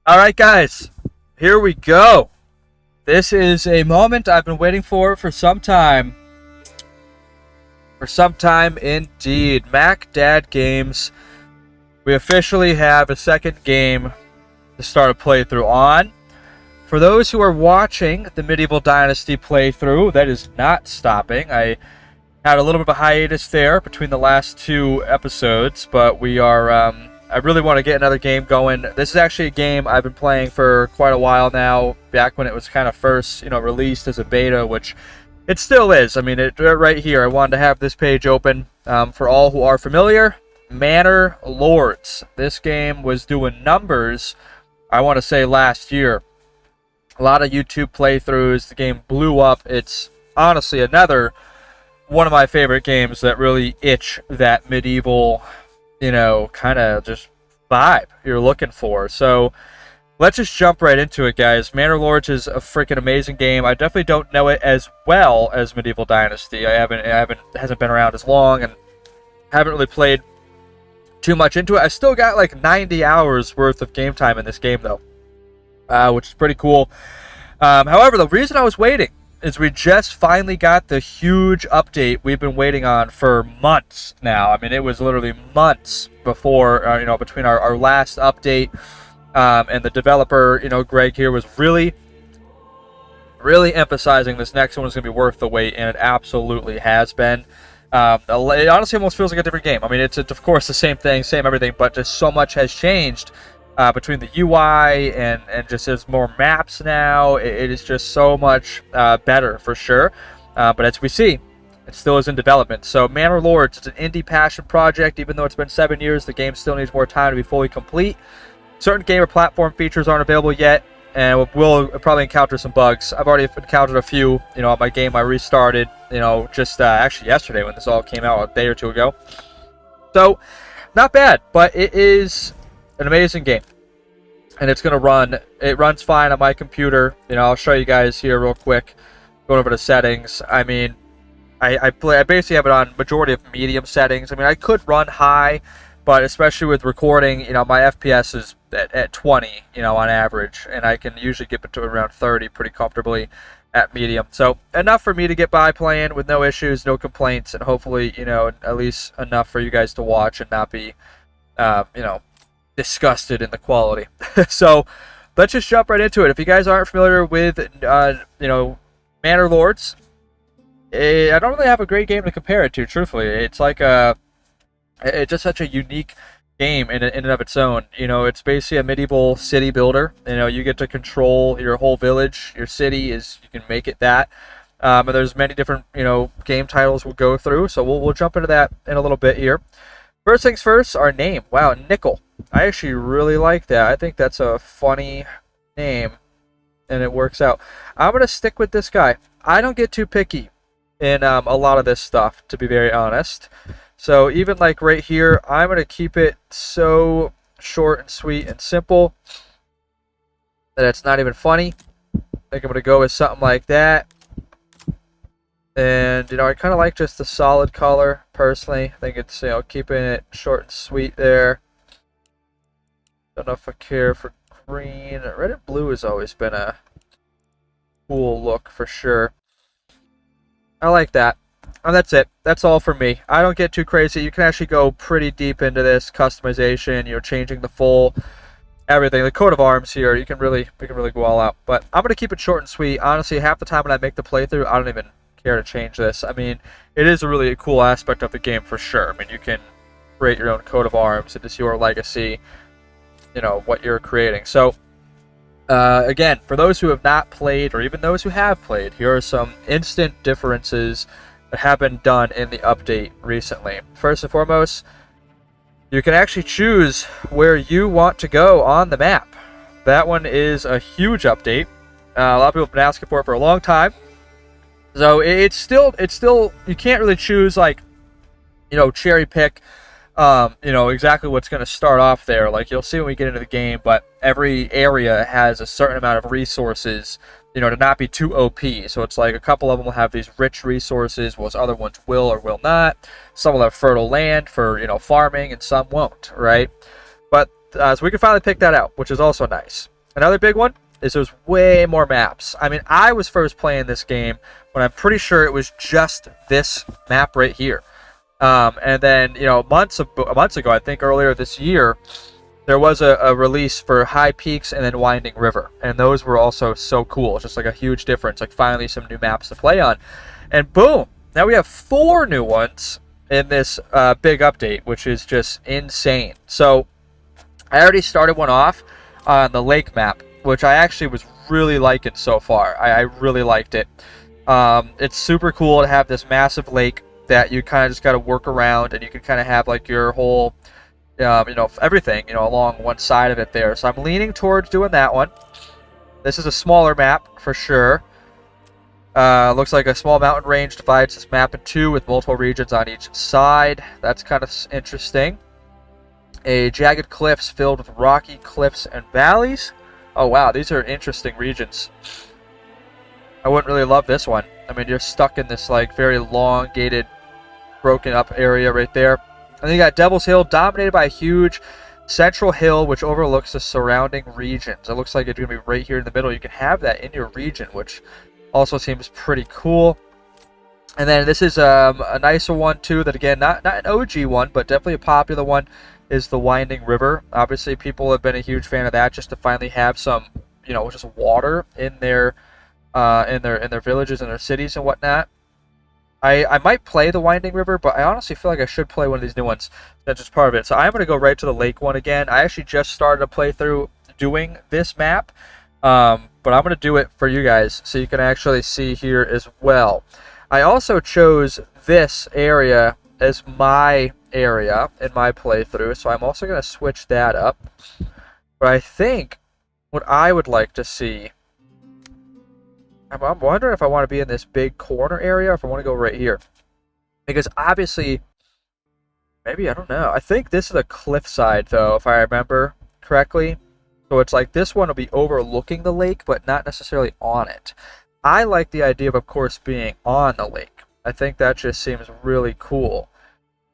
All right, guys, here we go. This is a moment I've been waiting for some time. For some time indeed. Mac Dad Games. We officially have a second game to start a playthrough on. For those who are watching the Medieval Dynasty playthrough, that is not stopping. I had a little bit of a hiatus there between the last two episodes, but we are... I really want to get another game going. This is actually a game I've been playing for quite a while now, back when it was kind of first, released as a beta, which it still is. I mean, right here, I wanted to have this page open. For all who are familiar, Manor Lords. This game was doing numbers, I want to say, last year. A lot of YouTube playthroughs. The game blew up. It's honestly another one of my favorite games that really itch that medieval... kind of just vibe you're looking for. So let's just jump right into it, guys. Manor Lords is a freaking amazing game. I definitely don't know it as well as Medieval Dynasty. It hasn't been around as long and haven't really played too much into it. I still got like 90 hours worth of game time in this game though, which is pretty cool. However, the reason I was waiting is we just finally got the huge update we've been waiting on for months now. I mean, it was literally months before, between our last update and the developer, Greg here, was really emphasizing this next one is going to be worth the wait, and it absolutely has been. It honestly almost feels like a different game. I mean, it's of course the same thing, same everything, but just so much has changed. Between the UI and just there's more maps now, it is just so much better for sure. But as we see, it still is in development. So Manor Lords, it's an indie passion project. Even though it's been 7 years, the game still needs more time to be fully complete. Certain game or platform features aren't available yet, and we'll probably encounter some bugs. I've already encountered a few, on my game I restarted, just actually yesterday when this all came out a day or two ago. So, not bad, but it is an amazing game, and it's gonna run. It runs fine on my computer. I'll show you guys here real quick. Going over the settings. I mean, I basically have it on majority of medium settings. I mean, I could run high, but especially with recording, my FPS is at 20, on average, and I can usually get to around 30 pretty comfortably at medium. So enough for me to get by playing with no issues, no complaints, and hopefully, at least enough for you guys to watch and not be, disgusted in the quality. So let's just jump right into it. If you guys aren't familiar with Manor Lords, I don't really have a great game to compare it to, truthfully. It's like it's just such a unique game in and of its own. It's basically a medieval city builder. You get to control your whole village. Your city you can make it that. And there's many different game titles we'll go through, so we'll jump into that in a little bit here. First things first, our name. Wow, Nickel. I actually really like that. I think that's a funny name, and it works out. I'm going to stick with this guy. I don't get too picky in a lot of this stuff, to be very honest. So even like right here, I'm going to keep it so short and sweet and simple that it's not even funny. I think I'm going to go with something like that. And, I kind of like just the solid color, personally. I think it's, keeping it short and sweet there. Don't know if I care for green. Red and blue has always been a cool look, for sure. I like that. And that's it. That's all for me. I don't get too crazy. You can actually go pretty deep into this customization, changing the full everything. The coat of arms here, we can really go all out. But I'm going to keep it short and sweet. Honestly, half the time when I make the playthrough, I don't even care to change this. I mean, it is a really cool aspect of the game for sure. I mean, you can create your own coat of arms. It is your legacy, what you're creating. So, again, for those who have not played, or even those who have played, here are some instant differences that have been done in the update recently. First and foremost, you can actually choose where you want to go on the map. That one is a huge update. A lot of people have been asking for it for a long time. So it's still you can't really choose like, cherry pick, exactly what's going to start off there. Like you'll see when we get into the game, but every area has a certain amount of resources, to not be too OP. So it's like a couple of them will have these rich resources, whilst other ones will or will not. Some will have fertile land for, farming, and some won't, right? But so we can finally pick that out, which is also nice. Another big one is there's way more maps. I mean, I was first playing this game when I'm pretty sure it was just this map right here. And then, months ago, I think earlier this year, there was a release for High Peaks and then Winding River. And those were also so cool. It's just like a huge difference. Like finally some new maps to play on. And boom, now we have 4 new ones in this big update, which is just insane. So I already started one off on the lake map, which I actually was really liking so far. I really liked it. It's super cool to have this massive lake that you kind of just got to work around, and you can kind of have like your whole, everything, along one side of it there. So I'm leaning towards doing that one. This is a smaller map for sure. Looks like a small mountain range divides this map in 2 with multiple regions on each side. That's kind of interesting. A jagged cliffs filled with rocky cliffs and valleys. Oh wow, these are interesting regions. I wouldn't really love this one. I mean, you're stuck in this like very elongated, broken up area right there. And then you got Devil's Hill, dominated by a huge central hill which overlooks the surrounding regions. It looks like it's going to be right here in the middle. You can have that in your region, which also seems pretty cool. And then this is a nicer one too, that again, not an OG one, but definitely a popular one, is the Winding River. Obviously, people have been a huge fan of that, just to finally have some, just water in their villages and their cities and whatnot. I might play the Winding River, but I honestly feel like I should play one of these new ones. That's just part of it. So I'm going to go right to the lake one again. I actually just started a playthrough doing this map, but I'm going to do it for you guys so you can actually see here as well. I also chose this area as my area in my playthrough, so I'm also going to switch that up. But I think what I would like to see, I'm wondering if I want to be in this big corner area or if I want to go right here. Because obviously, maybe, I don't know. I think this is a cliffside, though, if I remember correctly. So it's like this one will be overlooking the lake, but not necessarily on it. I like the idea of course, being on the lake. I think that just seems really cool.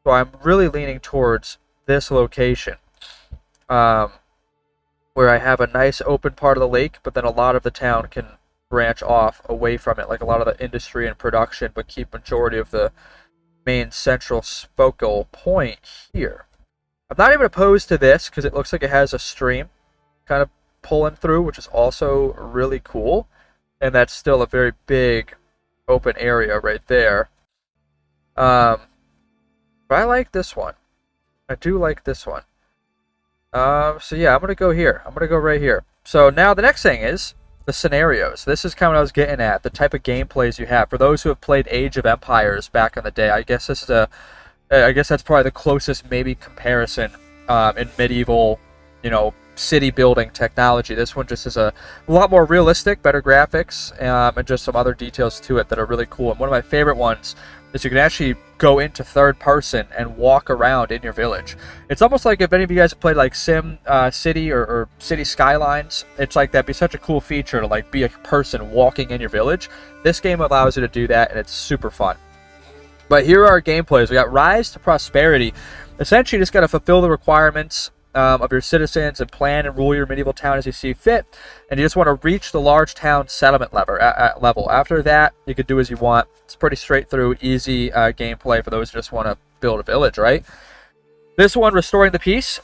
So I'm really leaning towards this location, where I have a nice open part of the lake, but then a lot of the town can branch off away from it, like a lot of the industry and production, but keep majority of the main central focal point here. I'm not even opposed to this because it looks like it has a stream kind of pulling through, which is also really cool. And that's still a very big open area right there. But I like this one. I do like this one. So yeah, I'm going to go here. I'm going to go right here. So now the next thing is the scenarios. This is kind of what I was getting at, the type of gameplays you have. For those who have played Age of Empires back in the day, I guess this is I guess that's probably the closest maybe comparison in medieval, city building technology. This one just is a lot more realistic, better graphics, and just some other details to it that are really cool. And one of my favorite ones is you can actually go into third person and walk around in your village. It's almost like if any of you guys have played like Sim City or City Skylines, it's like that'd be such a cool feature to like be a person walking in your village. This game allows you to do that, and it's super fun. But here are our gameplays. We got Rise to Prosperity. Essentially, you just got to fulfill the requirements of your citizens and plan and rule your medieval town as you see fit, and you just want to reach the large town settlement level. After that, you can do as you want. It's pretty straight through, easy gameplay for those who just want to build a village, right? This one, Restoring the Peace.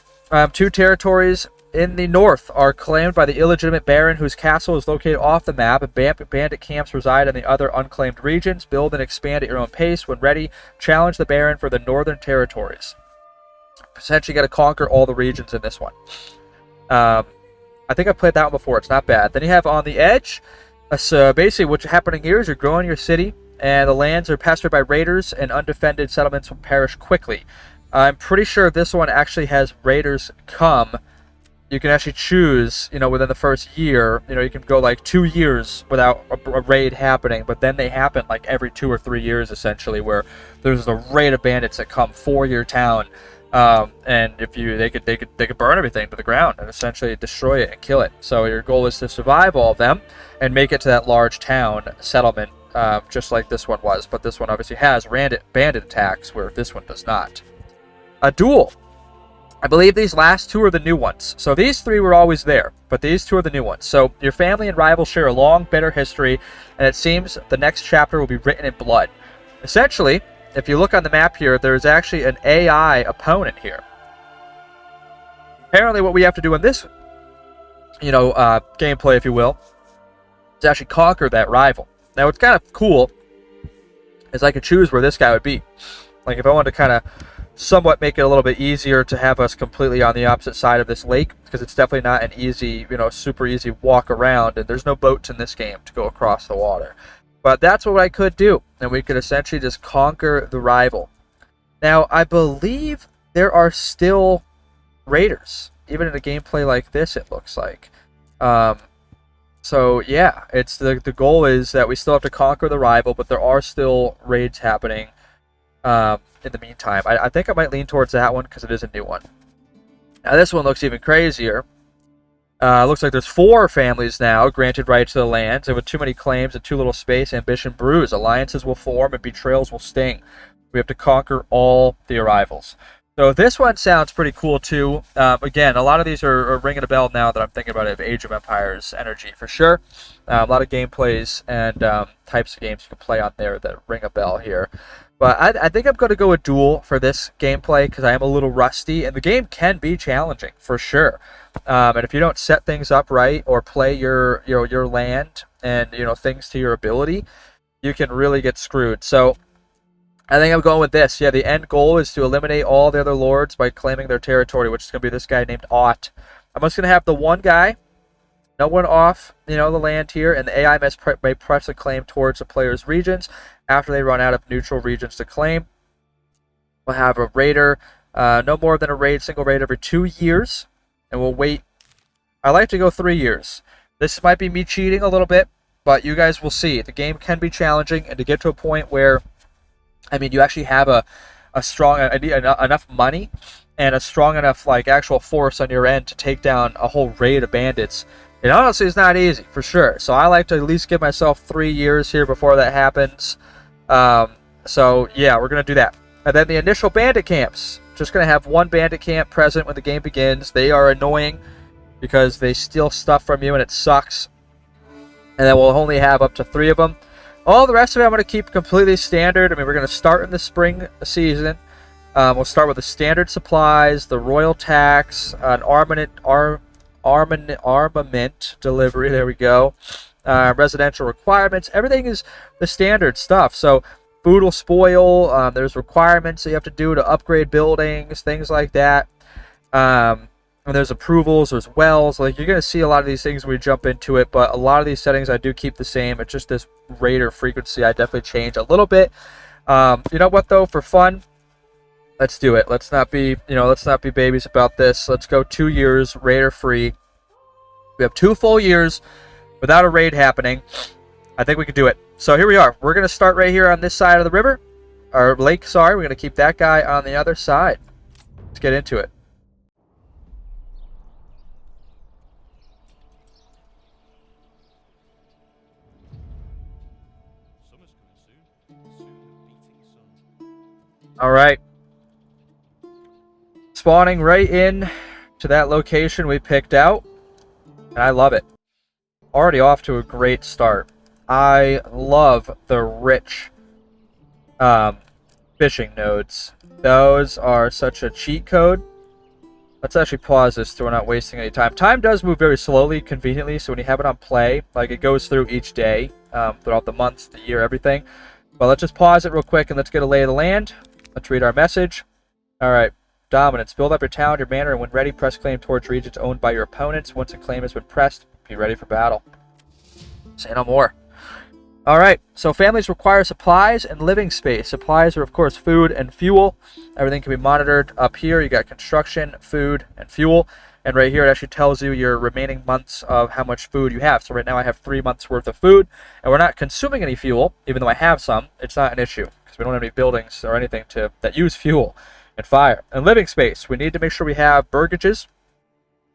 2 territories in the north are claimed by the illegitimate baron whose castle is located off the map. Bandit camps reside in the other unclaimed regions. Build and expand at your own pace. When ready, challenge the baron for the northern territories. Essentially, you got to conquer all the regions in this one. I think I've played that one before. It's not bad. Then you have On the Edge. So basically, what's happening here is you're growing your city, and the lands are pestered by raiders, and undefended settlements will perish quickly. I'm pretty sure this one actually has raiders come. You can actually choose, within the first year. You can go like 2 years without a raid happening, but then they happen like every 2 or 3 years, essentially, where there's a raid of bandits that come for your town. And if they could burn everything to the ground and essentially destroy it and kill it. So your goal is to survive all of them and make it to that large town settlement, just like this one was. But this one obviously has bandit attacks, where this one does not. A duel. I believe these last two are the new ones. So these three were always there, but these two are the new ones. So your family and rivals share a long, bitter history, and it seems the next chapter will be written in blood. Essentially, if you look on the map here, there's actually an AI opponent here. Apparently what we have to do in this, gameplay, if you will, is actually conquer that rival. Now, what's kind of cool is I could choose where this guy would be. Like, if I wanted to kind of somewhat make it a little bit easier to have us completely on the opposite side of this lake, because it's definitely not an easy, super easy walk around, and there's no boats in this game to go across the water. But that's what I could do, and we could essentially just conquer the rival. Now, I believe there are still raiders, even in a gameplay like this, it looks like. So yeah, it's the goal is that we still have to conquer the rival, but there are still raids happening in the meantime. I think I might lean towards that one because it is a new one. Now this one looks even crazier. Looks like there's 4 families now granted rights to the lands, and with too many claims and too little space, ambition brews. Alliances will form and betrayals will sting. We have to conquer all the arrivals. So this one sounds pretty cool too. Again, a lot of these are ringing a bell now that I'm thinking about it, of Age of Empires energy for sure. A lot of gameplays and types of games you can play on there that ring a bell here. But I think I'm going to go with duel for this gameplay because I am a little rusty, and the game can be challenging for sure. And if you don't set things up right or play your land and things to your ability, you can really get screwed. So I think I'm going with this. Yeah, the end goal is to eliminate all the other lords by claiming their territory, which is going to be this guy named Ott. I'm just going to have the one guy, no one off, the land here, and the AI may press a claim towards the player's regions after they run out of neutral regions to claim. We'll have a raider, no more than a single raid every 2 years, and we'll wait. I like to go 3 years. This might be me cheating a little bit, but you guys will see. The game can be challenging, and to get to a point where you actually have a strong enough money and a strong enough actual force on your end to take down a whole raid of bandits. And honestly, it's not easy for sure. So I like to at least give myself 3 years here before that happens. So yeah, we're gonna do that. And then the initial bandit camps. Just gonna have 1 bandit camp present when the game begins. They are annoying because they steal stuff from you and it sucks. And then we'll only have up to 3 of them. All the rest of it I'm going to keep completely standard. We're going to start in the spring season. We'll start with the standard supplies, the royal tax, an armament delivery. There we go. Residential requirements. Everything is the standard stuff. So food will spoil. There's requirements that you have to do to upgrade buildings, things like that. And there's approvals, there's wells. You're going to see a lot of these things when we jump into it, but a lot of these settings I do keep the same. It's just this raider frequency I definitely change a little bit. You know what though, for fun, let's do it. Let's not be babies about this. Let's go 2 years raider free. We have 2 full years without a raid happening. I think we can do it. So here we are. We're going to start right here on this side of the river, or lake, sorry. We're going to keep that guy on the other side. Let's get into it. All right. Spawning right in to that location we picked out. And I love it. Already off to a great start. I love the rich fishing nodes. Those are such a cheat code. Let's actually pause this so we're not wasting any time. Time does move very slowly, conveniently, so when you have it on play, it goes through each day, throughout the months, the year, everything. But let's just pause it real quick and let's get a lay of the land. Let's read our message. Alright. Dominance. Build up your town, your manor, and when ready, press claim towards regions owned by your opponents. Once a claim has been pressed, be ready for battle. Say no more. Alright, so families require supplies and living space. Supplies are, of course, food and fuel. Everything can be monitored. Up here, you got construction, food, and fuel. And right here, it actually tells you your remaining months of how much food you have. So right now, I have 3 months worth of food, and we're not consuming any fuel, even though I have some. It's not an issue, because we don't have any buildings or anything that use fuel and fire. And living space, we need to make sure we have burgages,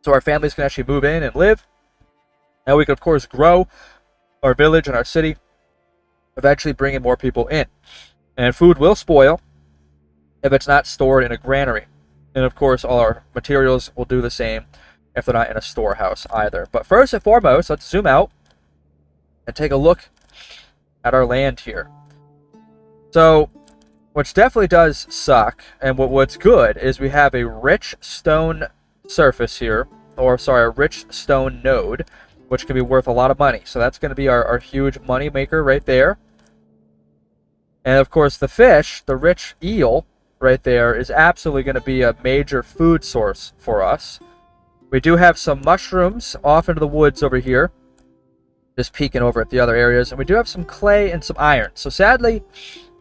so our families can actually move in and live. And we can, of course, grow our village and our city, eventually bringing more people in. And food will spoil if it's not stored in a granary. And of course, all our materials will do the same if they're not in a storehouse either. But first and foremost, let's zoom out and take a look at our land here. So, which definitely does suck, and what's good is we have a rich stone surface here, or sorry, a rich stone node, which can be worth a lot of money. So that's going to be our huge money maker right there. And of course the fish, the rich eel right there, is absolutely going to be a major food source for us. We do have some mushrooms off into the woods over here, just peeking over at the other areas, and we do have some clay and some iron. So sadly,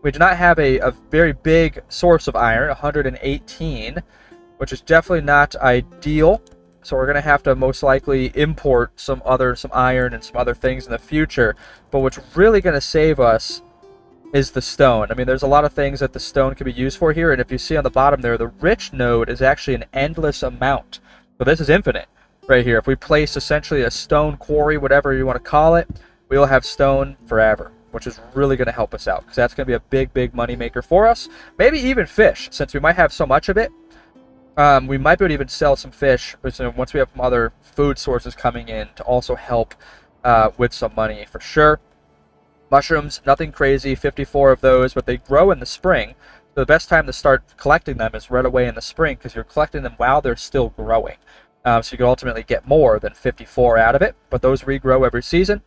we do not have a very big source of iron, 118, which is definitely not ideal. So we're going to have to most likely import some iron and some other things in the future. But what's really going to save us is the stone. I mean, there's a lot of things that the stone can be used for here, and if you see on the bottom there, the rich node is actually an endless amount. So this is infinite right here. If we place essentially a stone quarry, whatever you want to call it, we will have stone forever, which is really going to help us out, because that's going to be a big money maker for us. Maybe even fish, since we might have so much of it. We might be able to even sell some fish once we have some other food sources coming in to also help with some money for sure. Mushrooms, nothing crazy, 54 of those, but they grow in the spring. So the best time to start collecting them is right away in the spring, because you're collecting them while they're still growing. So you can ultimately get more than 54 out of it, but those regrow every season,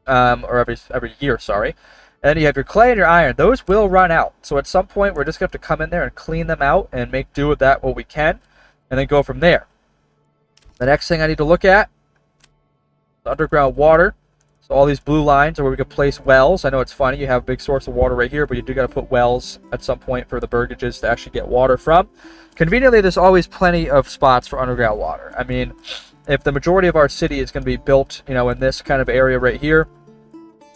or every year, sorry. And then you have your clay and your iron. Those will run out. So at some point, we're just going to have to come in there and clean them out and make do with that what we can, and then go from there. The next thing I need to look at is underground water. So all these blue lines are where we can place wells. I know it's funny, you have a big source of water right here, but you do got to put wells at some point for the burgages to actually get water from. Conveniently, there's always plenty of spots for underground water. I mean, if the majority of our city is going to be built, in this kind of area right here,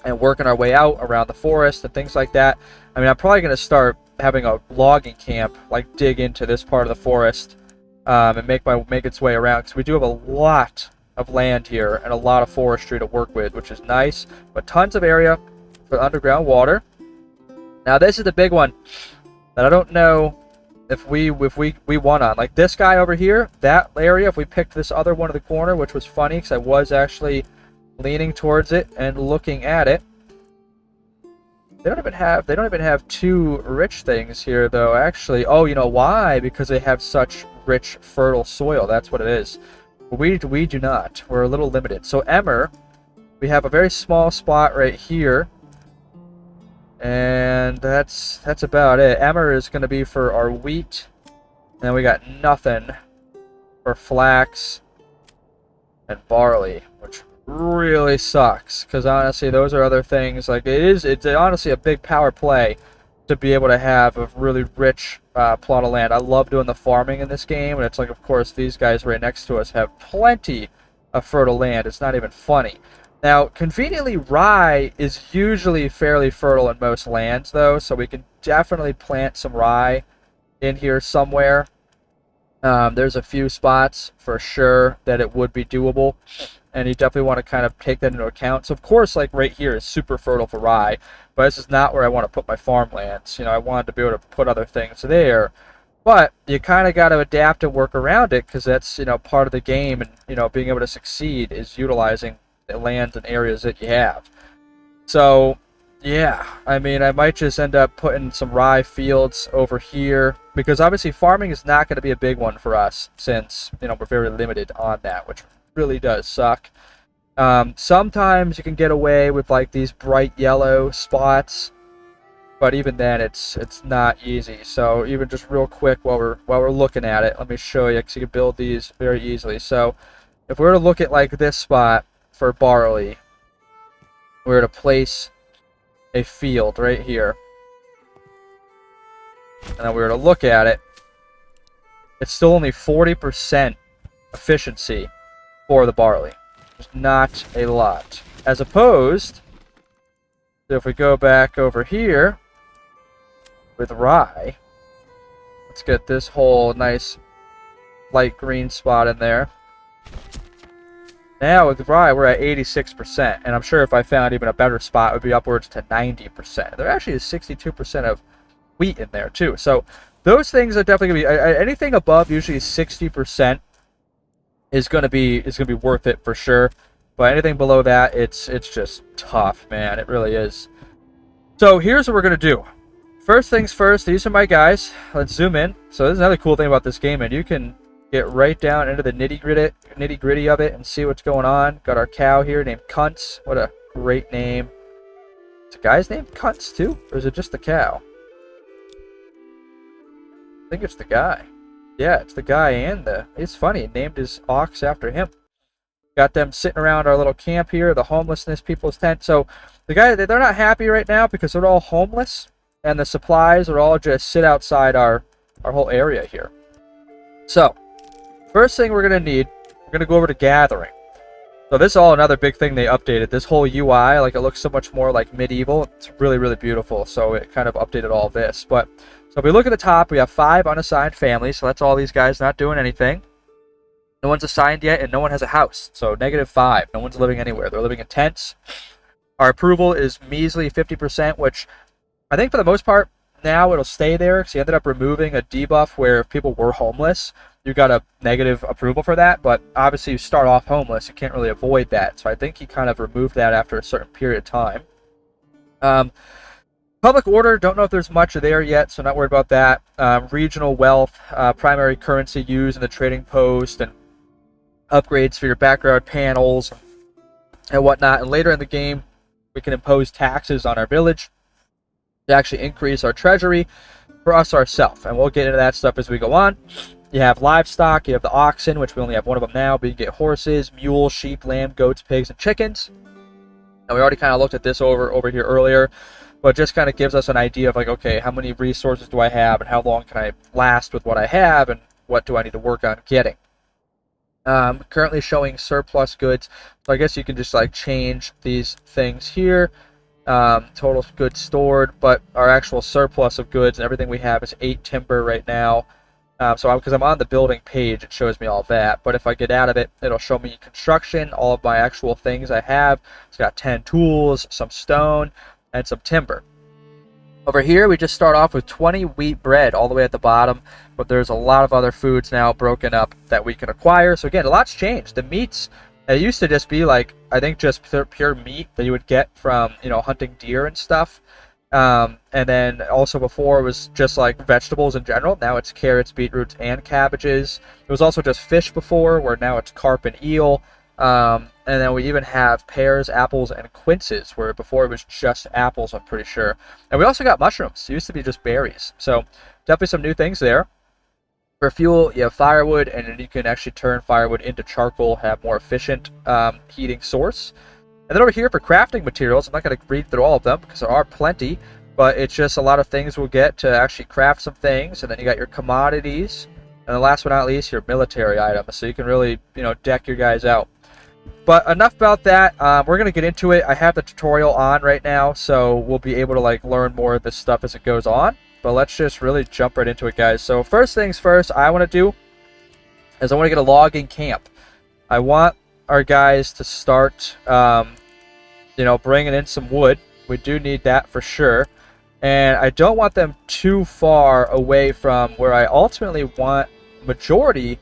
and working our way out around the forest and things like that, I mean, I'm probably going to start having a logging camp, like dig into this part of the forest, and make its way around, because we do have a lot of land here and a lot of forestry to work with, which is nice, but tons of area for underground water. Now this is the big one that I don't know if we won on. Like this guy over here, that area, if we picked this other one in the corner, which was funny because I was actually leaning towards it and looking at it. They don't even have two rich things here though, actually. Oh, you know why? Because they have such rich fertile soil. That's what it is. We do not. We're a little limited. So Emmer, we have a very small spot right here, and that's about it. Emmer is going to be for our wheat, and then we got nothing for flax and barley, which really sucks, because honestly those are other things. Like it's honestly a big power play to be able to have a really rich plot of land. I love doing the farming in this game, and it's like, of course, these guys right next to us have plenty of fertile land. It's not even funny. Now, conveniently, rye is usually fairly fertile in most lands, though, so we can definitely plant some rye in here somewhere. There's a few spots for sure that it would be doable, and you definitely want to kind of take that into account. So, of course, like right here is super fertile for rye, but this is not where I want to put my farmlands. I wanted to be able to put other things there, but you kind of got to adapt and work around it, because that's, part of the game, and, being able to succeed is utilizing the lands and areas that you have. So, yeah, I mean, I might just end up putting some rye fields over here, because obviously farming is not going to be a big one for us, since, we're very limited on that, which really does suck. Sometimes you can get away with like these bright yellow spots, but even then it's not easy. So even just real quick while we're looking at it, let me show you, because you can build these very easily. So if we were to look at like this spot for barley, we were to place a field right here, and then we were to look at it, it's still only 40% efficiency for the barley. It's not a lot. As opposed to if we go back over here with rye, let's get this whole nice light green spot in there. Now with rye, we're at 86%, and I'm sure if I found even a better spot, it would be upwards to 90%. There actually is 62% of wheat in there too. So those things are definitely going to be anything above usually 60% is going to be worth it for sure. But anything below that, it's just tough, man. It really is. So here's what we're going to do. First things first, these are my guys. Let's zoom in. So this is another cool thing about this game, and you can get right down into the nitty-gritty of it and see what's going on. Got our cow here named Cunts. What a great name. Is the guy's name Cunts too? Or is it just the cow? I think it's the guy. Yeah, it's the guy and it's funny, he named his ox after him. Got them sitting around our little camp here, the homelessness people's tent. So the guy, they're not happy right now because they're all homeless, and the supplies are all just sit outside our whole area here. So first thing we're going to need, we're going to go over to gathering. So this is all another big thing they updated. This whole UI, like, it looks so much more like medieval. It's really, really beautiful. So it kind of updated all this. But so if we look at the top, we have 5 unassigned families. So that's all these guys not doing anything. No one's assigned yet, and no one has a house. So -5. No one's living anywhere. They're living in tents. Our approval is measly 50%, which I think for the most part now it'll stay there, because he ended up removing a debuff where if people were homeless, you got a negative approval for that. But obviously you start off homeless, you can't really avoid that. So I think he kind of removed that after a certain period of time. Public order, don't know if there's much there yet, so not worried about that. Regional wealth, primary currency used in the trading post, and upgrades for your background panels and whatnot. And later in the game, we can impose taxes on our village to actually increase our treasury for us ourselves. And we'll get into that stuff as we go on. You have livestock, you have the oxen, which we only have one of them now, but you get horses, mules, sheep, lamb, goats, pigs, and chickens. And we already kind of looked at this over here earlier, but it just kind of gives us an idea of, like, okay, how many resources do I have, and how long can I last with what I have, and what do I need to work on getting. Currently showing surplus goods, so I guess you can just like change these things here. Total goods stored, but our actual surplus of goods and everything we have is 8 timber right now. So because I'm on the building page, it shows me all that. But if I get out of it, it'll show me construction, all of my actual things I have. It's got 10 tools, some stone, and some timber. Over here, we just start off with 20 wheat bread all the way at the bottom, but there's a lot of other foods now broken up that we can acquire. So again, a lot's changed. The meats, it used to just be like, I think just pure meat that you would get from, you know, hunting deer and stuff. And then also before it was just like vegetables in general. Now it's carrots, beetroots, and cabbages. It was also just fish before, where now it's carp and eel. And then we even have pears, apples, and quinces, where before it was just apples, I'm pretty sure. And we also got mushrooms. It used to be just berries. So definitely some new things there. For fuel, you have firewood, and then you can actually turn firewood into charcoal, have more efficient heating source. And then over here for crafting materials, I'm not going to read through all of them because there are plenty, but it's just a lot of things we'll get to actually craft some things. And then you got your commodities, and the last but not least, your military items. So you can really, you know, deck your guys out. But enough about that. We're going to get into it. I have the tutorial on right now, so we'll be able to like learn more of this stuff as it goes on. But let's just really jump right into it, guys. So first things first, I want to do is I want to get a logging camp. I want our guys to start, you know, bringing in some wood. We do need that for sure. And I don't want them too far away from where I ultimately want majority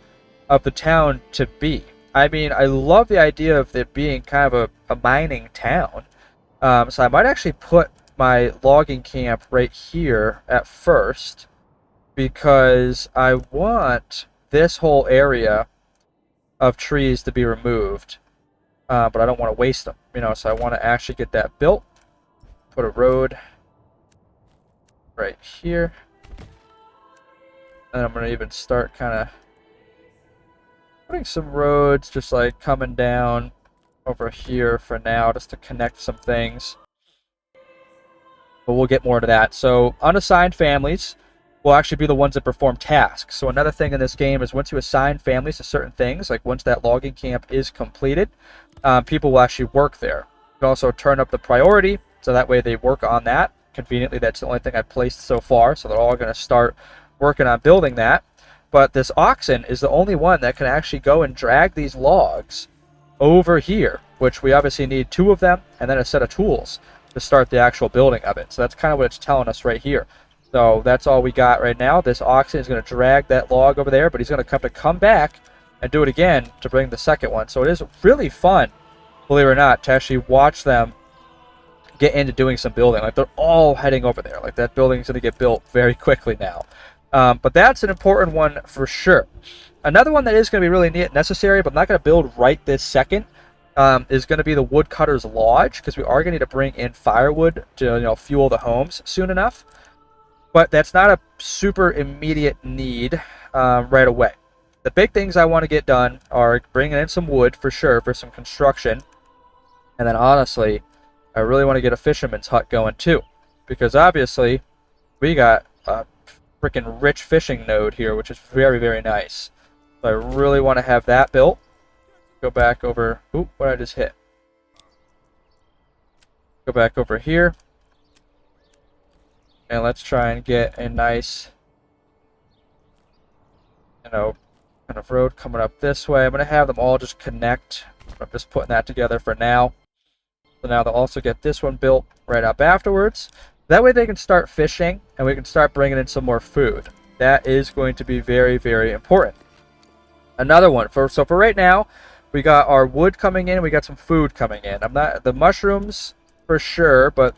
of the town to be. I mean, I love the idea of it being kind of a mining town. So I might actually put my logging camp right here at first, because I want this whole area of trees to be removed. But I don't want to waste them, you know, so I want to actually get that built. Put a road right here. And I'm going to even start kind of putting some roads just like coming down over here for now, just to connect some things. But we'll get more to that. So unassigned families will actually be the ones that perform tasks. So another thing in this game is once you assign families to certain things, like once that logging camp is completed, people will actually work there. You can also turn up the priority, so that way they work on that. Conveniently, that's the only thing I've placed so far, so they're all going to start working on building that. But this oxen is the only one that can actually go and drag these logs over here, which we obviously need 2 of them, and then a set of tools to start the actual building of it. So that's kind of what it's telling us right here. So that's all we got right now. This oxen is going to drag that log over there, but he's going to have to come back and do it again to bring the second one. So it is really fun, believe it or not, to actually watch them get into doing some building. Like, they're all heading over there. Like, that building's going to get built very quickly now. But that's an important one for sure. Another one that is going to be really necessary, but I'm not going to build right this second, is going to be the Woodcutter's Lodge, because we are going to need to bring in firewood to fuel the homes soon enough. But that's not a super immediate need right away. The big things I want to get done are bringing in some wood for sure for some construction. And then honestly, I really want to get a fisherman's hut going too. Because obviously, we got a freaking rich fishing node here, which is very, very nice. So I really want to have that built. Go back over... Oop, what did I just hit? Go back over here. And let's try and get a nice, kind of road coming up this way. I'm going to have them all just connect. I'm just putting that together for now. So now they'll also get this one built right up afterwards. That way they can start fishing, and we can start bringing in some more food. That is going to be very, very important. Another one. So for right now, we got our wood coming in. We got some food coming in. The mushrooms for sure, but...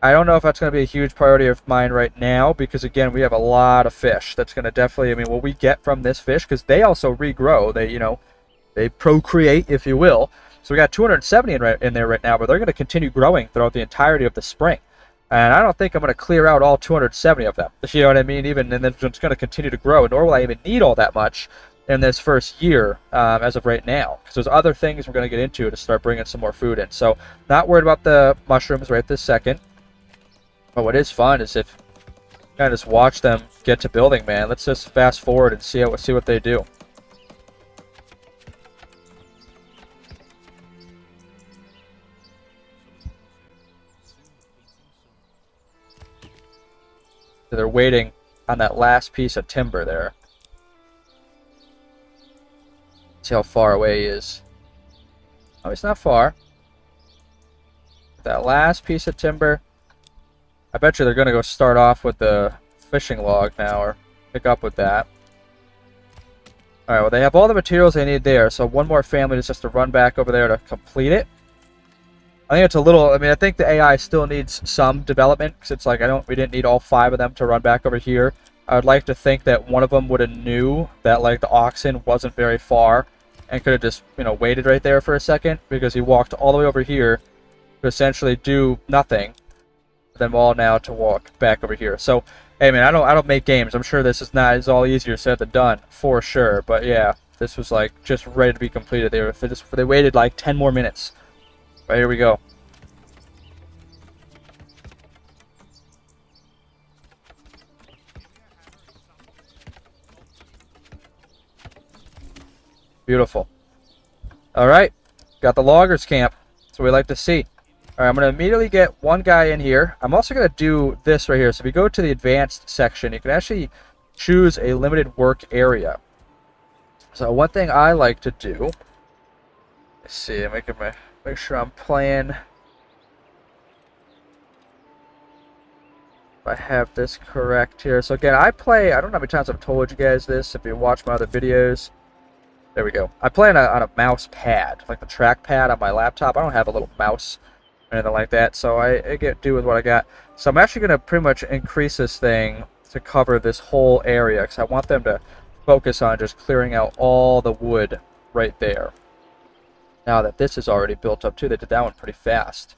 I don't know if that's going to be a huge priority of mine right now because, again, we have a lot of fish. That's going to definitely, what we get from this fish, because they also regrow. They procreate, if you will. So we got 270 in there right now, but they're going to continue growing throughout the entirety of the spring. And I don't think I'm going to clear out all 270 of them. You know what I mean? And then it's going to continue to grow. Nor will I even need all that much in this first year as of right now. Because there's other things we're going to get into to start bringing some more food in. So not worried about the mushrooms right this second. But what is fun is if you kind of just watch them get to building, man. Let's just fast forward and see what they do. So they're waiting on that last piece of timber there. See how far away he is. Oh, he's not far. That last piece of timber. I bet you they're going to go start off with the fishing log now, or pick up with that. Alright, well, they have all the materials they need there, so one more family just has to run back over there to complete it. I think it's a little... I think the AI still needs some development, because it's like, we didn't need all 5 of them to run back over here. I would like to think that one of them would have knew that, like, the oxen wasn't very far, and could have just, waited right there for a second, because he walked all the way over here to essentially do nothing. Them all now to walk back over here. So, hey man, I don't make games. I'm sure this is all easier said than done for sure. But yeah, this was like just ready to be completed. They waited like 10 more minutes. But here we go. Beautiful. All right, got the loggers camp. That's what we like to see. All right, I'm going to immediately get one guy in here. I'm also going to do this right here. So if you go to the advanced section, you can actually choose a limited work area. So one thing I like to do, let's see, make sure I'm playing. If I have this correct here. So again, I don't know how many times I've told you guys this. If you watch my other videos, there we go. I play on a mouse pad, like the track pad on my laptop. I don't have a little mouse or anything like that, so I do with what I got. So I'm actually going to pretty much increase this thing to cover this whole area, because I want them to focus on just clearing out all the wood right there. Now that this is already built up too, they did that one pretty fast.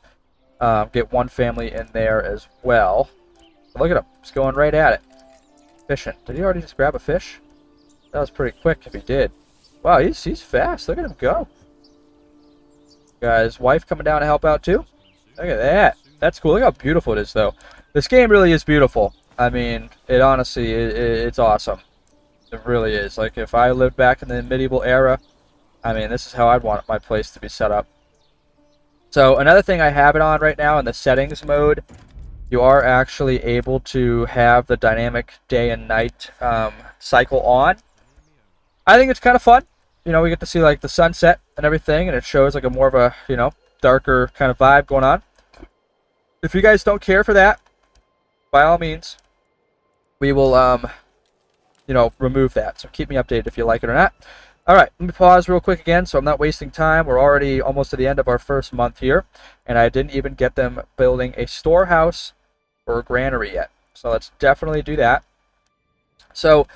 Get one family in there as well. Look at him, he's going right at it. Fishing. Did he already just grab a fish? That was pretty quick if he did. Wow, he's fast. Look at him go. Got his wife coming down to help out too. Look at that. That's cool. Look how beautiful it is, though. This game really is beautiful. It honestly, it's awesome. It really is. Like, if I lived back in the medieval era, this is how I'd want my place to be set up. So, another thing I have it on right now in the settings mode, you are actually able to have the dynamic day and night cycle on. I think it's kind of fun. We get to see, like, the sunset and everything, and it shows, like, a more of a, darker kind of vibe going on. If you guys don't care for that, by all means, we will, remove that. So keep me updated if you like it or not. All right, let me pause real quick again so I'm not wasting time. We're already almost to the end of our first month here, and I didn't even get them building a storehouse or a granary yet. So let's definitely do that. So,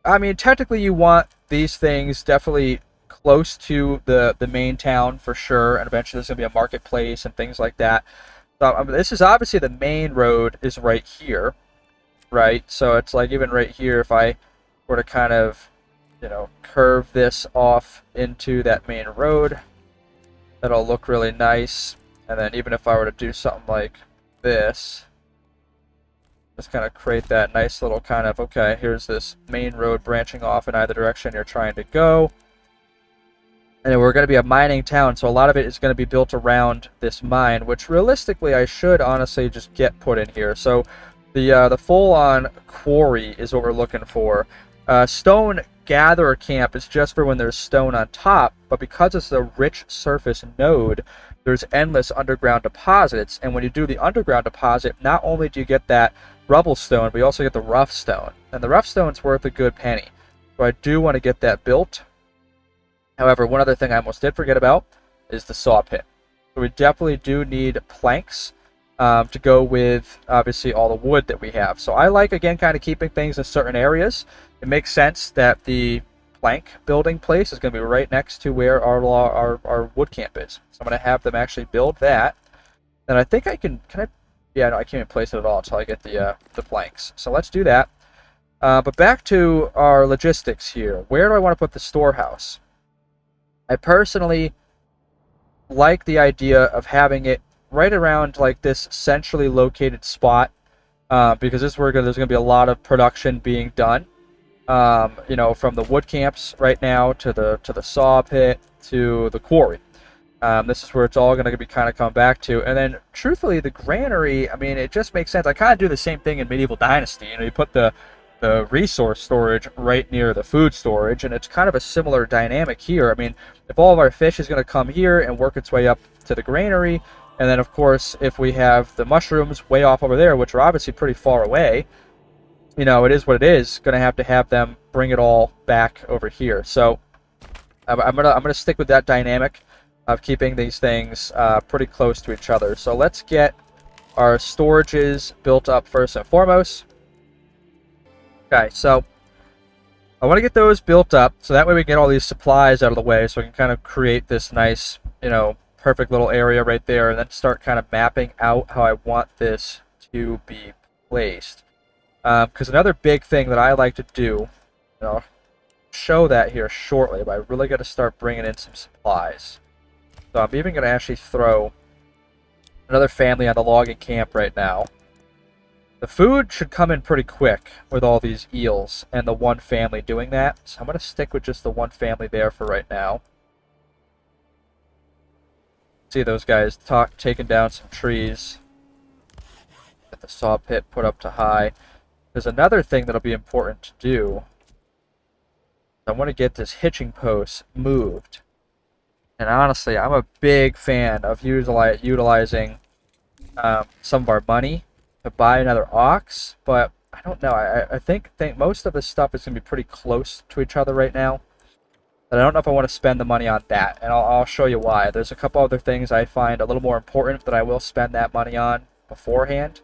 I mean, technically you want these things definitely close to the main town for sure, and eventually there's going to be a marketplace and things like that. So, I mean, this is obviously the main road is right here, right? So it's like even right here, if I were to kind of, curve this off into that main road, that'll look really nice. And then even if I were to do something like this, just kind of create that nice little kind of, okay, here's this main road branching off in either direction you're trying to go. And we're going to be a mining town, so a lot of it is going to be built around this mine, which realistically I should honestly just get put in here. So the full-on quarry is what we're looking for. Stone gatherer camp is just for when there's stone on top, but because it's a rich surface node, there's endless underground deposits, and when you do the underground deposit, not only do you get that rubble stone, but you also get the rough stone, and the rough stone's worth a good penny. So I do want to get that built. However, one other thing I almost did forget about is the saw pit. So we definitely do need planks to go with, obviously, all the wood that we have. So I like, again, kind of keeping things in certain areas. It makes sense that the plank building place is going to be right next to where our wood camp is. So I'm going to have them actually build that. And I think I can I? Yeah, no, I can't even place it at all until I get the planks. So let's do that. But back to our logistics here. Where do I want to put the storehouse? I personally like the idea of having it right around like this centrally located spot, because this is where there's going to be a lot of production being done. From the wood camps right now to the saw pit to the quarry. This is where it's all going to be kind of come back to. And then, truthfully, the granary, I mean, it just makes sense. I kind of do the same thing in Medieval Dynasty. You put the resource storage right near the food storage, and it's kind of a similar dynamic here. I mean, if all of our fish is going to come here and work its way up to the granary, and then, of course, if we have the mushrooms way off over there, which are obviously pretty far away, it is what it is. Going to have them bring it all back over here. So I'm gonna stick with that dynamic of keeping these things pretty close to each other. So let's get our storages built up first and foremost. Okay, so I want to get those built up so that way we get all these supplies out of the way, so we can kind of create this nice, perfect little area right there, and then start kind of mapping out how I want this to be placed. Because another big thing that I like to do, show that here shortly, but I really got to start bringing in some supplies. So I'm even going to actually throw another family on the logging camp right now. The food should come in pretty quick with all these eels and the one family doing that. So I'm going to stick with just the one family there for right now. See those guys taking down some trees. Get the saw pit put up to high. There's another thing that'll be important to do. I want to get this hitching post moved. And honestly, I'm a big fan of utilizing some of our money to buy another ox, but I don't know. I think most of this stuff is going to be pretty close to each other right now. But I don't know if I want to spend the money on that, and I'll show you why. There's a couple other things I find a little more important that I will spend that money on beforehand.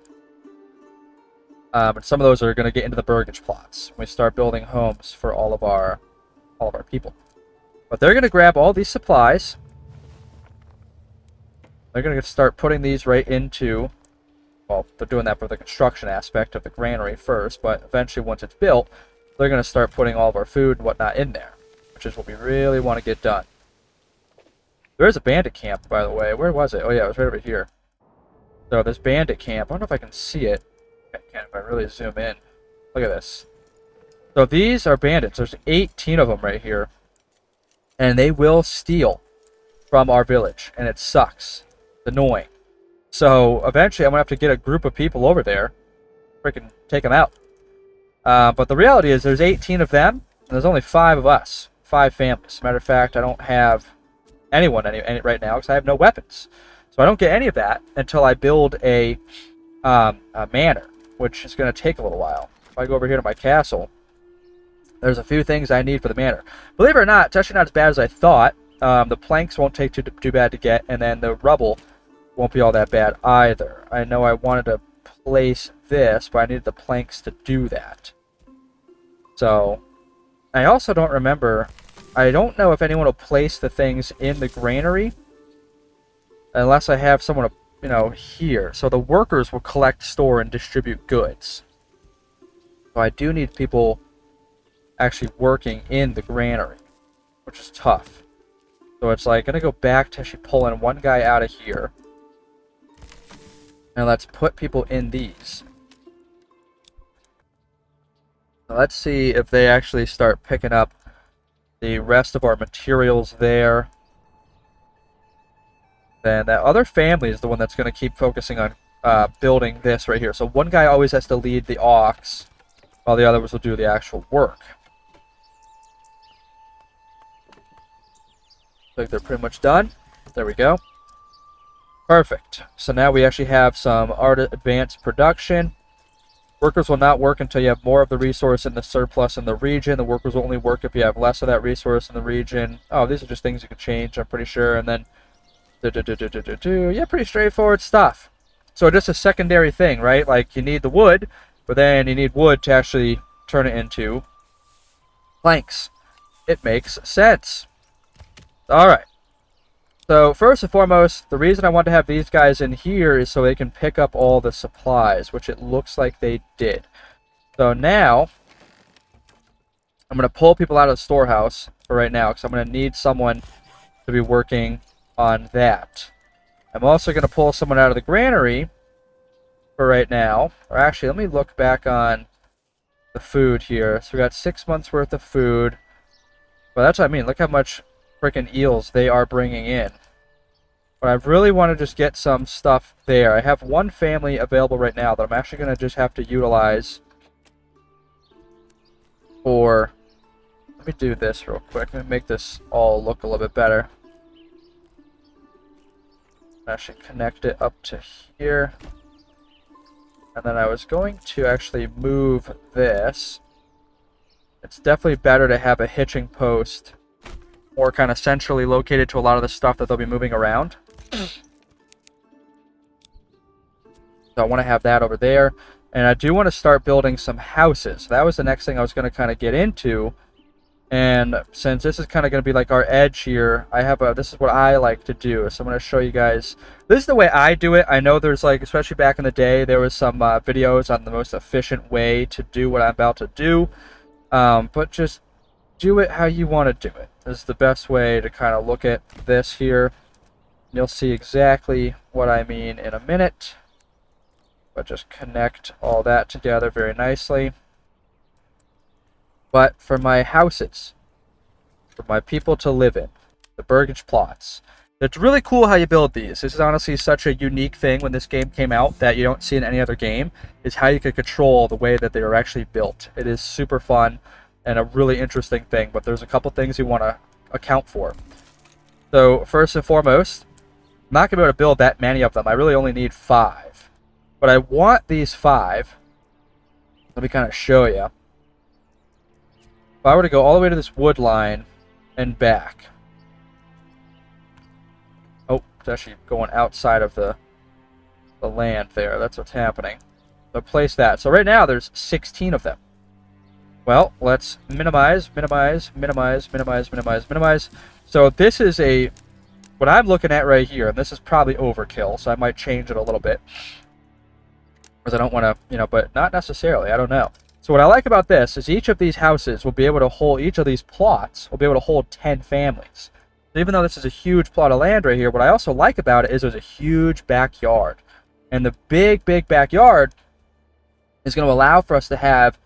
And some of those are going to get into the burgage plots when we start building homes for all of our people. But they're going to grab all these supplies. They're going to start putting these right into, well, they're doing that for the construction aspect of the granary first, but eventually once it's built, they're going to start putting all of our food and whatnot in there, which is what we really want to get done. There is a bandit camp, by the way. Where was it? Oh yeah, it was right over here. So this bandit camp, I don't know if I can see it. I can if I really zoom in. Look at this. So these are bandits. There's 18 of them right here. And they will steal from our village, and it sucks. It's annoying. So eventually I'm going to have to get a group of people over there, freaking take them out. But the reality is there's 18 of them, and there's only 5 of us. 5 families. Matter of fact, I don't have anyone any right now because I have no weapons. So I don't get any of that until I build a manor, which is going to take a little while. If I go over here to my castle, there's a few things I need for the manor. Believe it or not, it's actually not as bad as I thought. The planks won't take too bad to get, and then the rubble won't be all that bad either. I know I wanted to place this, but I needed the planks to do that. So, I also don't remember... I don't know if anyone will place the things in the granary unless I have someone, you know, here. So the workers will collect, store, and distribute goods. So I do need people actually working in the granary, which is tough. So it's like, going to go back to actually pulling one guy out of here. And let's put people in these. Now let's see if they actually start picking up the rest of our materials there. Then that other family is the one that's going to keep focusing on building this right here. So one guy always has to lead the ox, while the others will do the actual work. I think they're pretty much done. There we go. Perfect. So now we actually have some advanced production. Workers will not work until you have more of the resource in the surplus in the region. The workers will only work if you have less of that resource in the region. Oh, these are just things you can change, I'm pretty sure. And then, yeah, pretty straightforward stuff. So just a secondary thing, right? Like, you need the wood, but then you need wood to actually turn it into planks. It makes sense. Alright. So, first and foremost, the reason I want to have these guys in here is so they can pick up all the supplies, which it looks like they did. So now, I'm going to pull people out of the storehouse for right now, because I'm going to need someone to be working on that. I'm also going to pull someone out of the granary for right now. Or actually, let me look back on the food here. So we got 6 months worth of food. Well, that's what I mean. Look how much freaking eels they are bringing in. But I really want to just get some stuff there. I have one family available right now that I'm actually going to just have to utilize for... Let me do this real quick. Let me make this all look a little bit better. Actually connect it up to here. And then I was going to actually move this. It's definitely better to have a hitching post more kind of centrally located to a lot of the stuff that they'll be moving around. So I want to have that over there. And I do want to start building some houses. That was the next thing I was going to kind of get into. And since this is kind of going to be like our edge here, I have a, this is what I like to do. So I'm going to show you guys. This is the way I do it. I know there's like, especially back in the day, there was some videos on the most efficient way to do what I'm about to do. But just do it how you want to do it. This is the best way to kind of look at this here. You'll see exactly what I mean in a minute. But just connect all that together very nicely. But for my houses, for my people to live in, the burgage plots, it's really cool how you build these. This is honestly such a unique thing when this game came out that you don't see in any other game, is how you can control the way that they are actually built. It is super fun and a really interesting thing, but there's a couple things you want to account for. So first and foremost, I'm not going to be able to build that many of them. I really only need 5. But I want these 5. Let me kind of show you. If I were to go all the way to this wood line and back. Oh, it's actually going outside of the land there. That's what's happening. So place that. So right now there's 16 of them. Well, let's minimize, minimize, minimize, minimize, minimize, minimize. So this is a, what I'm looking at right here, and this is probably overkill, so I might change it a little bit. Because I don't want to, you know, but not necessarily, I don't know. So what I like about this is each of these houses will be able to hold, each of these plots will be able to hold 10 families. So even though this is a huge plot of land right here, what I also like about it is there's a huge backyard. And the big, big backyard is going to allow for us to have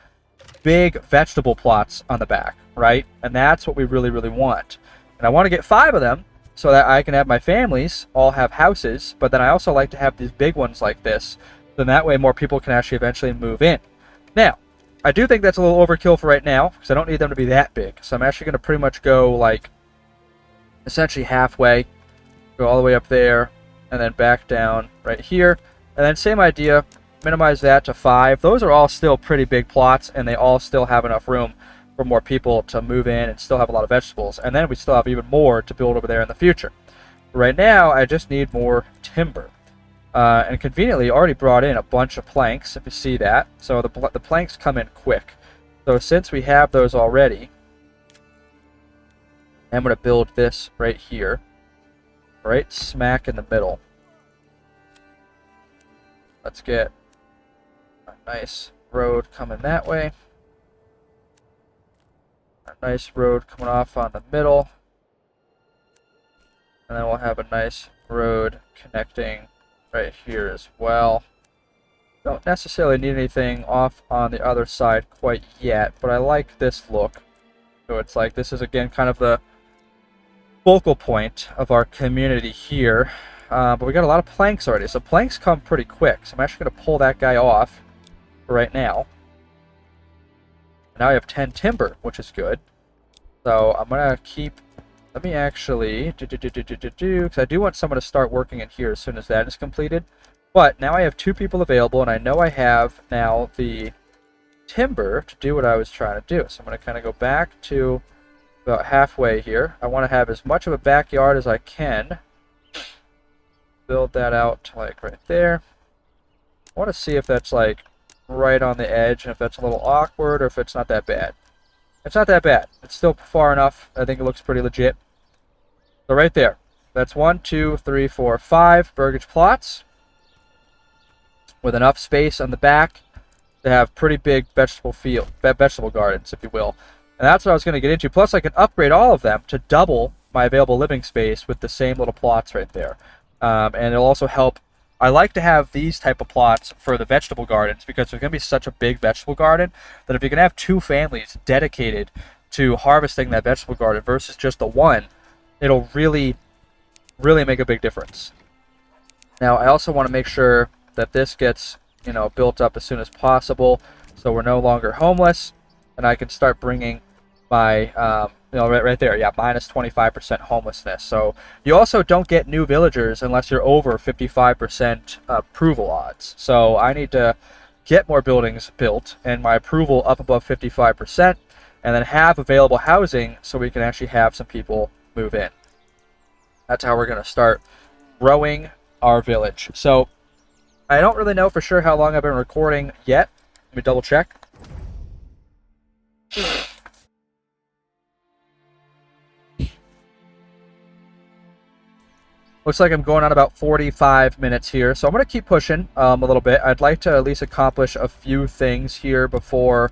big vegetable plots on the back, right? And that's what we really, really want. And I want to get 5 of them so that I can have my families all have houses, but then I also like to have these big ones like this, then that way more people can actually eventually move in. Now, I do think that's a little overkill for right now, because I don't need them to be that big. So I'm actually going to pretty much go, like, essentially halfway. Go all the way up there, and then back down right here. And then same idea, minimize that to 5. Those are all still pretty big plots, and they all still have enough room for more people to move in and still have a lot of vegetables. And then we still have even more to build over there in the future. Right now, I just need more timber. And conveniently, already brought in a bunch of planks, if you see that. So the planks come in quick. So since we have those already, I'm going to build this right here. Right smack in the middle. Let's get a nice road coming that way. A nice road coming off on the middle. And then we'll have a nice road connecting right here as well. Don't necessarily need anything off on the other side quite yet, but I like this look. So it's like this is again kind of the focal point of our community here. But we got a lot of planks already, so planks come pretty quick. So I'm actually going to pull that guy off right now. Now I have 10 timber, which is good. So I'm going to keep... Let me actually... Because I do want someone to start working in here as soon as that is completed. But now I have 2 people available, and I know I have now the timber to do what I was trying to do. So I'm going to kind of go back to about halfway here. I want to have as much of a backyard as I can. Build that out to like right there. I want to see if that's like right on the edge, and if that's a little awkward, or if it's not that bad. It's not that bad. It's still far enough. I think it looks pretty legit. So right there. That's 1, 2, 3, 4, 5 burgage plots with enough space on the back to have pretty big vegetable gardens, if you will. And that's what I was going to get into. Plus, I can upgrade all of them to double my available living space with the same little plots right there. And it'll also help. I like to have these type of plots for the vegetable gardens because there's going to be such a big vegetable garden that if you can have 2 families dedicated to harvesting that vegetable garden versus just the one, it'll really, really make a big difference. Now, I also want to make sure that this gets, built up as soon as possible so we're no longer homeless, and I can start bringing my, right there, yeah, minus 25% homelessness. So you also don't get new villagers unless you're over 55% approval odds. So I need to get more buildings built and my approval up above 55%, and then have available housing so we can actually have some people move in. That's how we're going to start growing our village. So I don't really know for sure how long I've been recording yet. Let me double check. Looks like I'm going on about 45 minutes here, so I'm going to keep pushing a little bit. I'd like to at least accomplish a few things here before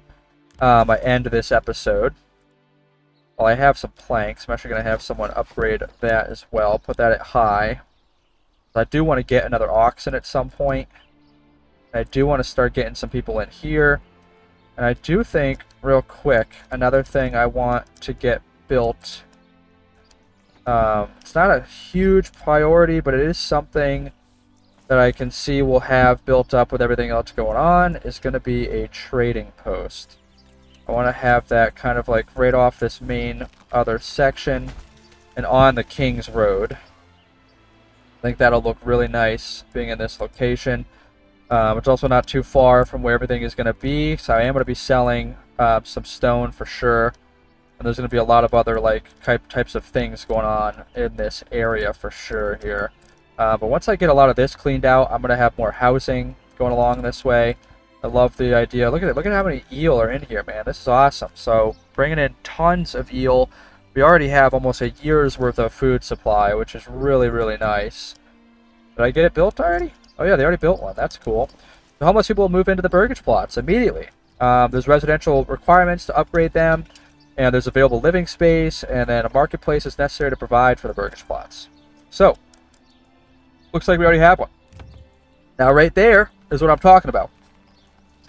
I end this episode. Well, I have some planks. I'm actually going to have someone upgrade that as well. Put that at high. I do want to get another oxen at some point. I do want to start getting some people in here. And I do think, real quick, another thing I want to get built... it's not a huge priority, but it is something that I can see we'll have built up with everything else going on, is going to be a trading post. I want to have that kind of like right off this main other section and on the King's Road. I think that'll look really nice being in this location. It's also not too far from where everything is going to be, so I am going to be selling some stone for sure. And there's going to be a lot of other types of things going on in this area for sure here. But once I get a lot of this cleaned out, I'm going to have more housing going along this way. I love the idea. Look at it. Look at how many eel are in here, man. This is awesome. So bringing in tons of eel. We already have almost a year's worth of food supply, which is really, really nice. Did I get it built already? Oh yeah, they already built one. That's cool. The homeless people will move into the burgage plots immediately. There's residential requirements to upgrade them. And there's available living space, and then a marketplace is necessary to provide for the burgage plots. So, looks like we already have one. Now right there is what I'm talking about.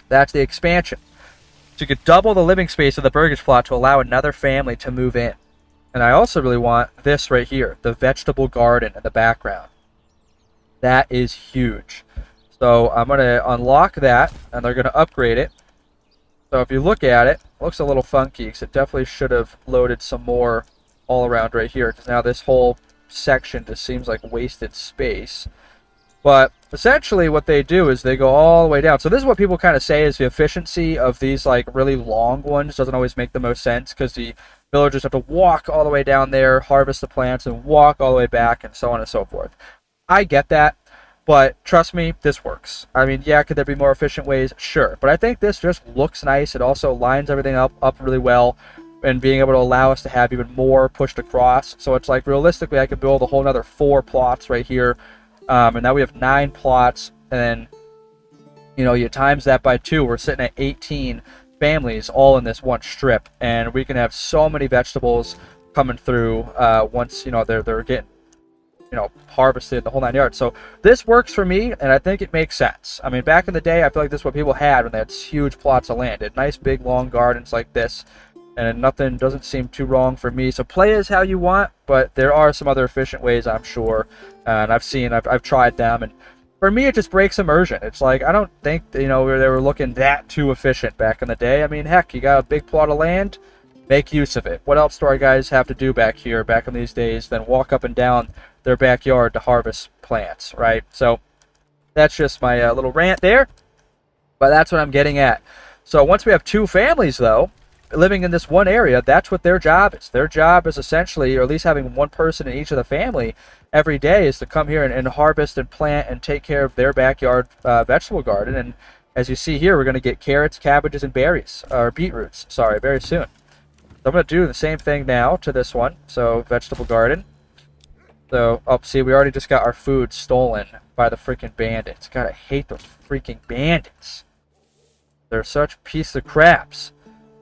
That's the expansion. So you could double the living space of the burgage plot to allow another family to move in. And I also really want this right here, the vegetable garden in the background. That is huge. So I'm going to unlock that, and they're going to upgrade it. So if you look at it, it looks a little funky because it definitely should have loaded some more all around right here, because now this whole section just seems like wasted space. But essentially what they do is they go all the way down. So this is what people kind of say is the efficiency of these like really long ones doesn't always make the most sense, because the villagers have to walk all the way down there, harvest the plants, and walk all the way back, and so on and so forth. I get that, but trust me, this works. I mean, yeah, could there be more efficient ways? Sure. But I think this just looks nice. It also lines everything up really well, and being able to allow us to have even more pushed across. So it's like, realistically, I could build a whole another 4 plots right here. And now we have 9 plots, and then, you know, you times that by 2, we're sitting at 18 families all in this one strip, and we can have so many vegetables coming through once, you know, they're getting, you know, harvested, the whole 9 yards. So this works for me, and I think it makes sense. I mean, back in the day, I feel like this is what people had when they had huge plots of land. They had nice big long gardens like this, and nothing doesn't seem too wrong for me. So play as how you want, but there are some other efficient ways, I'm sure, and I've tried them, and for me it just breaks immersion. It's like, I don't think, you know, they were looking that too efficient back in the day. I mean, heck, you got a big plot of land, make use of it. What else do our guys have to do back in these days than walk up and down their backyard to harvest plants, right? So that's just my little rant there, but that's what I'm getting at. So once we have 2 families, though, living in this one area, that's what their job is. Their job is essentially, or at least having one person in each of the family every day, is to come here and harvest and plant and take care of their backyard vegetable garden. And as you see here, we're going to get carrots, cabbages, and berries, or beetroots, sorry, very soon. So I'm going to do the same thing now to this one. So vegetable garden. So, oh, see, we already just got our food stolen by the freaking bandits. God, I hate those freaking bandits. They're such piece of craps.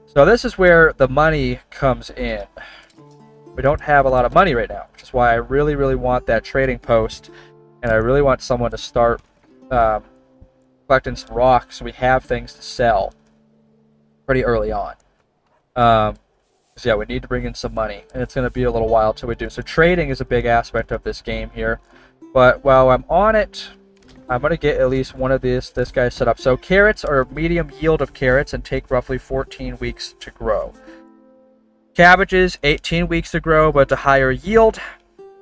So this is where the money comes in. We don't have a lot of money right now, which is why I really, really want that trading post, and I really want someone to start collecting some rocks so we have things to sell pretty early on. So yeah, we need to bring in some money, and it's going to be a little while till we do. So trading is a big aspect of this game here. But while I'm on it, I'm going to get at least one of this guy set up. So carrots are a medium yield of carrots and take roughly 14 weeks to grow. Cabbages, 18 weeks to grow, but a higher yield.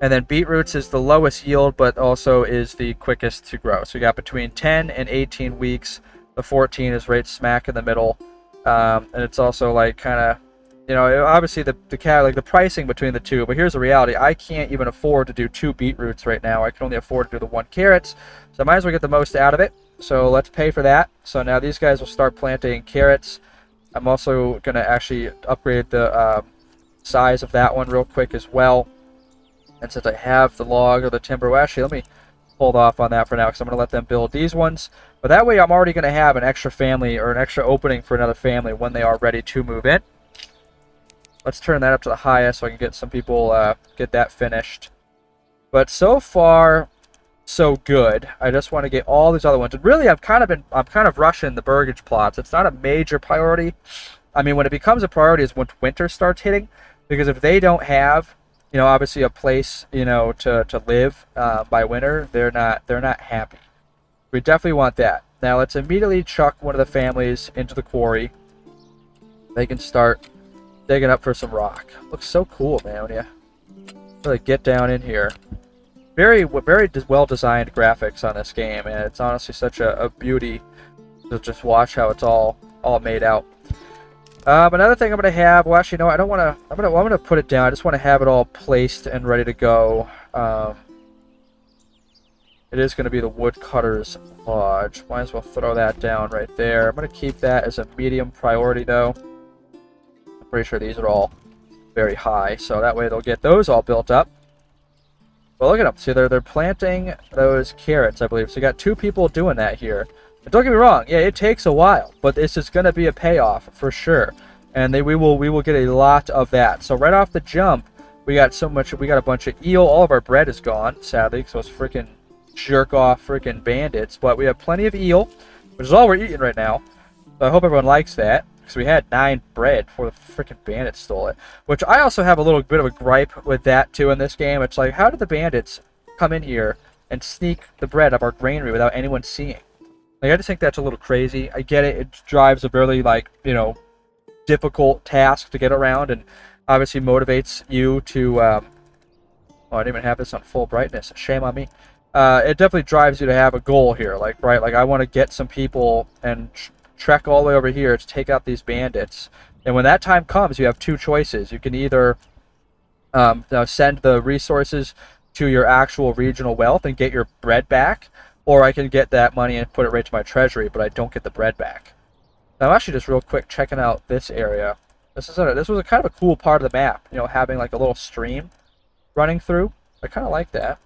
And then beetroots is the lowest yield, but also is the quickest to grow. So you got between 10 and 18 weeks. The 14 is right smack in the middle. And it's also like kind of, you know, obviously the pricing between the two, but here's the reality. I can't even afford to do 2 beetroots right now. I can only afford to do the 1 carrots, so I might as well get the most out of it. So let's pay for that. So now these guys will start planting carrots. I'm also going to actually upgrade the size of that one real quick as well. And since I have the log or the timber, well, actually, let me hold off on that for now, because I'm going to let them build these ones. But that way I'm already going to have an extra family, or an extra opening for another family when they are ready to move in. Let's turn that up to the highest so I can get some people, get that finished. But so far, so good. I just want to get all these other ones. And really, I'm kind of rushing the burgage plots. It's not a major priority. I mean, when it becomes a priority is when winter starts hitting, because if they don't have, you know, obviously a place, you know, to live by winter, they're not happy. We definitely want that. Now let's immediately chuck one of the families into the quarry. They can start digging up for some rock. Looks so cool, man, when you really get down in here. Very well designed graphics on this game, and it's honestly such a beauty to just watch how it's all made out. Another thing I'm gonna have, well, actually no, I don't want to. I'm gonna put it down. I just want to have it all placed and ready to go. It is going to be the woodcutter's lodge. Might as well throw that down right there. I'm going to keep that as a medium priority, though. Pretty sure these are all very high, so that way they'll get those all built up. Well, look at them. See, they're planting those carrots, I believe. So you got 2 people doing that here. And don't get me wrong, yeah, it takes a while, but this is going to be a payoff for sure, and we will get a lot of that. So right off the jump, we got a bunch of eel. All of our bread is gone, sadly, because those freaking jerk off freaking bandits. But we have plenty of eel, which is all we're eating right now. So I hope everyone likes that. Because we had 9 bread before the freaking bandits stole it. Which I also have a little bit of a gripe with that too in this game. It's like, how did the bandits come in here and sneak the bread of our granary without anyone seeing? Like, I just think that's a little crazy. I get it. It drives a really, like, you know, difficult task to get around, and obviously motivates you to, oh, I didn't even have this on full brightness. Shame on me. it definitely drives you to have a goal here. Like, right, like I want to get some people and trek all the way over here to take out these bandits. And when that time comes, you have two choices. You can either send the resources to your actual regional wealth and get your bread back, or I can get that money and put it right to my treasury, but I don't get the bread back. Now, I'm actually just real quick checking out this area. This was a kind of a cool part of the map, you know, having like a little stream running through. I kind of like that.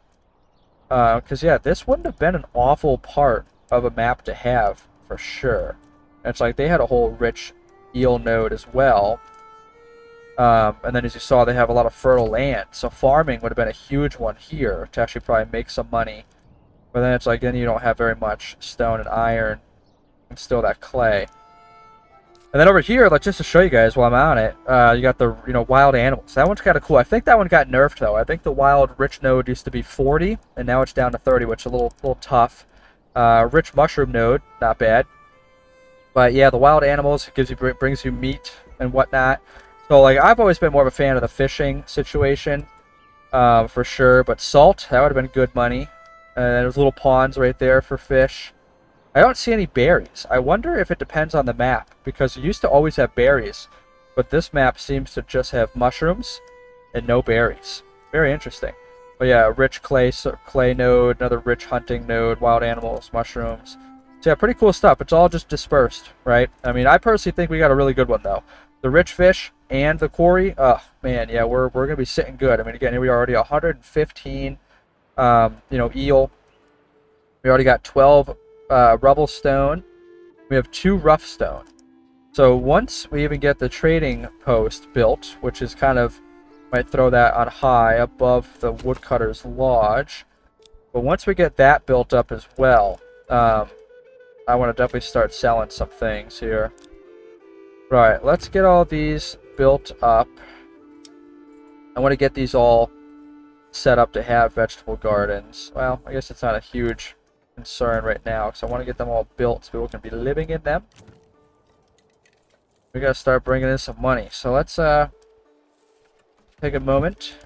Because, yeah, this wouldn't have been an awful part of a map to have, for sure. And it's like they had a whole rich eel node as well. And then, as you saw, they have a lot of fertile land. So farming would have been a huge one here to actually probably make some money. But then it's like, then you don't have very much stone and iron and still that clay. And then over here, like, just to show you guys while I'm on it, you got the, wild animals. That one's kind of cool. I think that one got nerfed, though. I think the wild rich node used to be 40, and now it's down to 30, which is a little tough. Rich mushroom node, not bad. But yeah, the wild animals brings you meat and whatnot. So, like, I've always been more of a fan of the fishing situation, for sure. But salt, that would have been good money. And there's little ponds right there for fish. I don't see any berries. I wonder if it depends on the map, because you used to always have berries, but this map seems to just have mushrooms and no berries. Very interesting. But yeah, a rich clay node, another rich hunting node, wild animals, mushrooms. So yeah, pretty cool stuff. It's all just dispersed, right? I mean, I personally think we got a really good one, though. The rich fish and the quarry, oh, man, yeah, we're going to be sitting good. I mean, again, here we are already 115, eel. We already got 12 rubble stone. We have 2 rough stone. So once we even get the trading post built, which is kind of, might throw that on high above the woodcutter's lodge. But once we get that built up as well, I want to definitely start selling some things here. Right, let's get all these built up. I want to get these all set up to have vegetable gardens. Well, I guess it's not a huge concern right now, because I want to get them all built so people can be living in them. We gotta start bringing in some money. So let's take a moment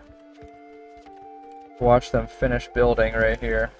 to watch them finish building right here.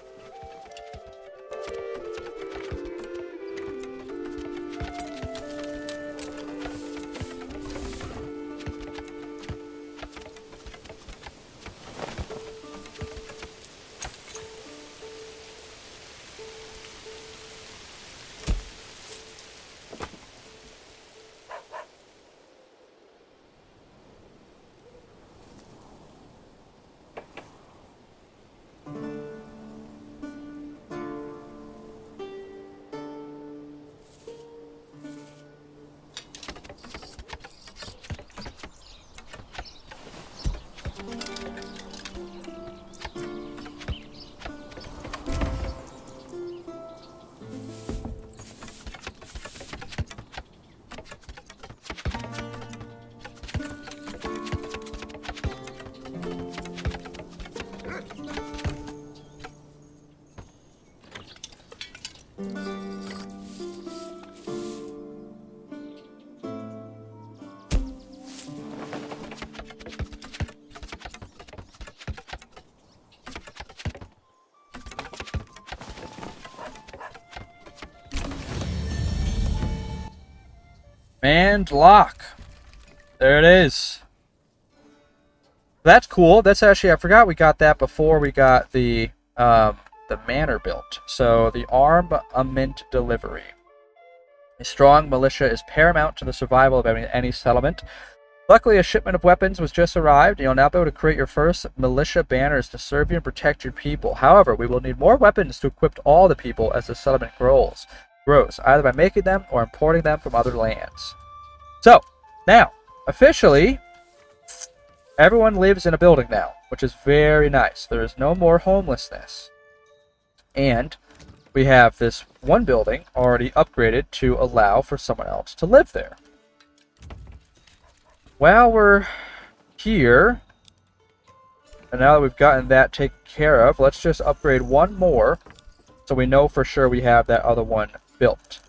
Manned lock. There it is. That's cool. That's actually, I forgot we got that before we got the manor built. So the armament delivery. A strong militia is paramount to the survival of any settlement. Luckily, a shipment of weapons was just arrived, and you'll now be able to create your first militia banners to serve you and protect your people. However, we will need more weapons to equip all the people as the settlement grows, either by making them or importing them from other lands. So, now, officially, everyone lives in a building now, which is very nice. There is no more homelessness. And we have this one building already upgraded to allow for someone else to live there. While we're here, and now that we've gotten that taken care of, let's just upgrade one more so we know for sure we have that other one built.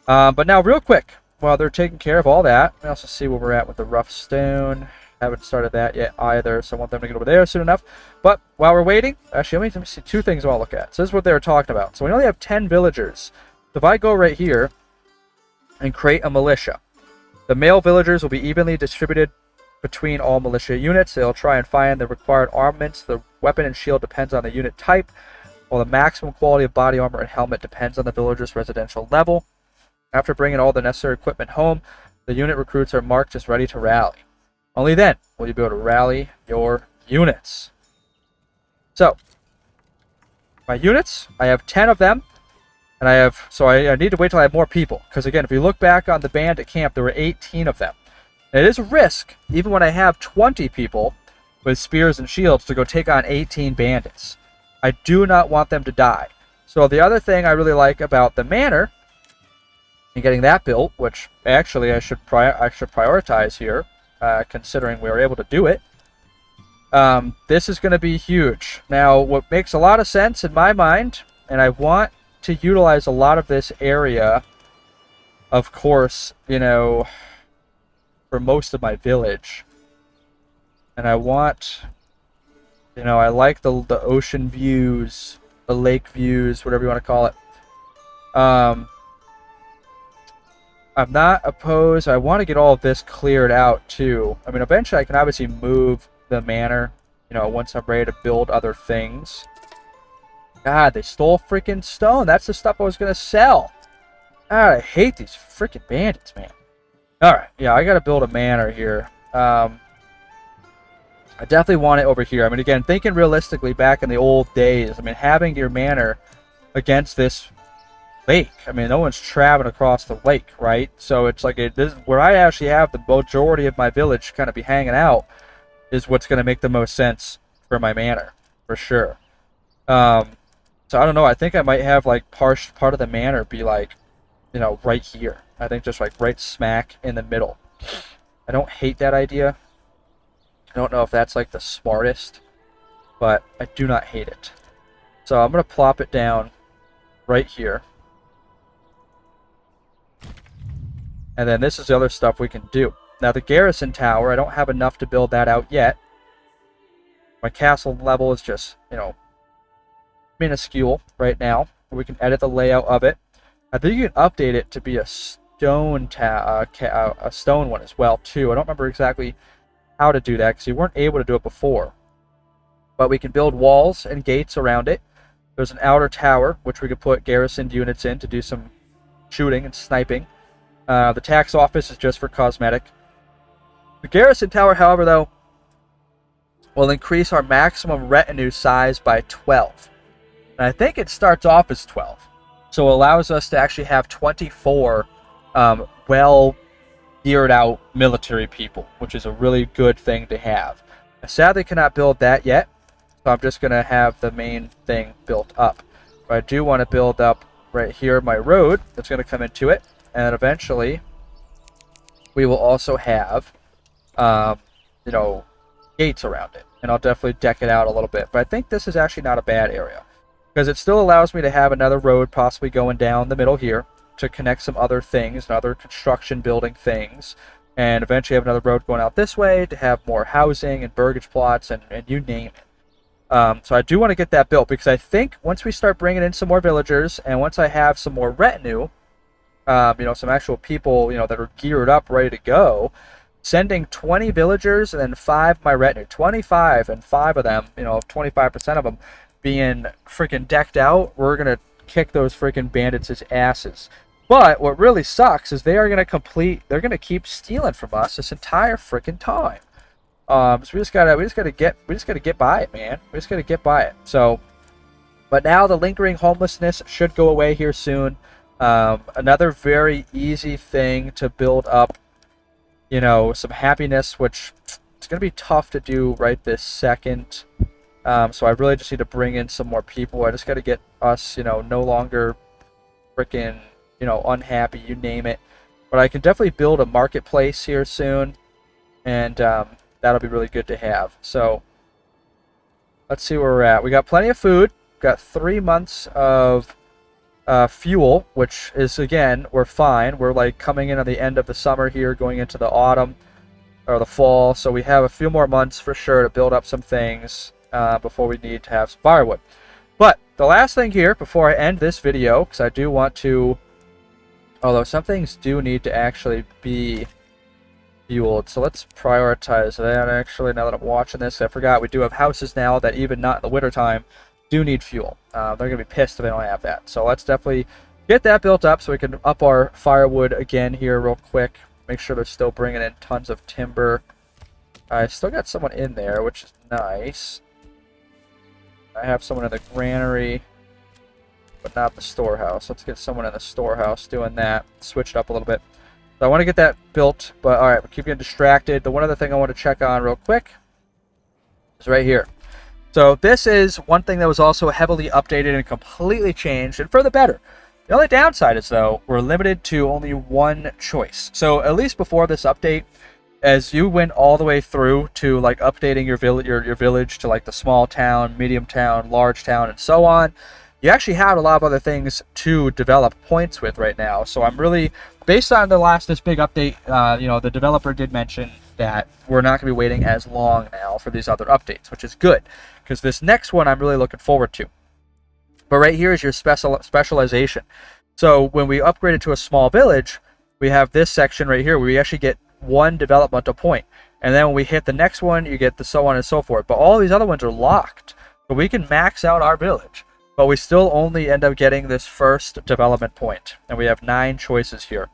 But now, real quick, while they're taking care of all that, we also see where we're at with the rough stone. Haven't started that yet either, so I want them to get over there soon enough. But while we're waiting, actually, let me see two things I want to look at. So this is what they were talking about. So we only have 10 villagers. So if I go right here and create a militia, the male villagers will be evenly distributed between all militia units. They'll try and find the required armaments. The weapon and shield depends on the unit type, while the maximum quality of body armor and helmet depends on the villager's residential level. After bringing all the necessary equipment home, the unit recruits are marked as ready to rally. Only then will you be able to rally your units. So, my units, I have 10 of them, and I need to wait till I have more people, because again, if you look back on the bandit camp, there were 18 of them. And it is a risk, even when I have 20 people with spears and shields, to go take on 18 bandits. I do not want them to die. So the other thing I really like about the manor, and getting that built, which actually I should prioritize here, considering we were able to do it. This is going to be huge. Now, what makes a lot of sense in my mind, and I want to utilize a lot of this area, of course, you know, for most of my village. And I want, you know, I like the ocean views, the lake views, whatever you want to call it. I'm not opposed. I want to get all of this cleared out too. I mean, eventually I can obviously move the manor, you know, once I'm ready to build other things. God, they stole freaking stone. That's the stuff I was going to sell. God, I hate these freaking bandits, man. Alright, yeah, I got to build a manor here. I definitely want it over here. I mean, again, thinking realistically back in the old days, I mean, having your manor against this lake. I mean, no one's traveling across the lake, right? So it's like, this where I actually have the majority of my village kind of be hanging out is what's going to make the most sense for my manor, for sure. So I don't know, I think I might have like part of the manor be like, you know, right here. I think just like right smack in the middle. I don't hate that idea. I don't know if that's like the smartest, but I do not hate it. So I'm going to plop it down right here. And then this is the other stuff we can do. Now the garrison tower, I don't have enough to build that out yet. My castle level is just, you know, minuscule right now. We can edit the layout of it. I think you can update it to be a stone one as well too. I don't remember exactly how to do that because you weren't able to do it before. But we can build walls and gates around it. There's an outer tower which we could put garrisoned units in to do some shooting and sniping. The tax office is just for cosmetic. The garrison tower, however, though, will increase our maximum retinue size by 12. And I think it starts off as 12. So it allows us to actually have 24 well-geared out military people, which is a really good thing to have. I sadly cannot build that yet, so I'm just going to have the main thing built up. But I do want to build up right here my road that's going to come into it, and eventually we will also have, you know, gates around it. And I'll definitely deck it out a little bit. But I think this is actually not a bad area, because it still allows me to have another road possibly going down the middle here to connect some other things and other construction building things, and eventually have another road going out this way to have more housing and burgage plots and you name it. So I do want to get that built, because I think once we start bringing in some more villagers and once I have some more retinue, you know, some actual people, you know, that are geared up, ready to go, sending 20 villagers and then 5 of my retinue, 25, and 5 of them, you know, 25% of them being freaking decked out, we're going to kick those freaking bandits' asses. But what really sucks is they're going to keep stealing from us this entire freaking time. So we just gotta get by it, man. We just gotta get by it. So, but now the lingering homelessness should go away here soon. Another very easy thing to build up, you know, some happiness, which it's gonna be tough to do right this second. So I really just need to bring in some more people. I just got to get us, you know, no longer freaking, you know, unhappy, you name it. But I can definitely build a marketplace here soon, and that'll be really good to have. So let's see where we're at. We got plenty of food. Got 3 months of fuel, which is, again, we're fine. We're like coming in on the end of the summer here, going into the autumn. or the fall, so we have a few more months for sure to build up some things before we need to have some firewood. But the last thing here before I end this video, because I do want to, although some things do need to actually be fueled, so let's prioritize that. Actually, now that I'm watching this, I forgot we do have houses now that even not in the wintertime do need fuel. They're going to be pissed if they don't have that. So let's definitely get that built up so we can up our firewood again here real quick. Make sure they're still bringing in tons of timber. I still got someone in there, which is nice. I have someone in the granary, but not the storehouse. Let's get someone in the storehouse doing that. Switch it up a little bit. So I want to get that built, but alright, we'll keep getting distracted. The one other thing I want to check on real quick is right here. So this is one thing that was also heavily updated and completely changed, and for the better. The only downside is, though, we're limited to only one choice. So at least before this update, as you went all the way through to like updating your village to like the small town, medium town, large town, and so on, you actually have a lot of other things to develop points with right now. So I'm really, based on this big update, the developer did mention that we're not going to be waiting as long now for these other updates, which is good, because this next one I'm really looking forward to. But right here is your specialization. So when we upgrade it to a small village, we have this section right here where we actually get one developmental point. And then when we hit the next one, you get the so on and so forth. But all these other ones are locked. So we can max out our village. But we still only end up getting this first development point. And we have 9 choices here.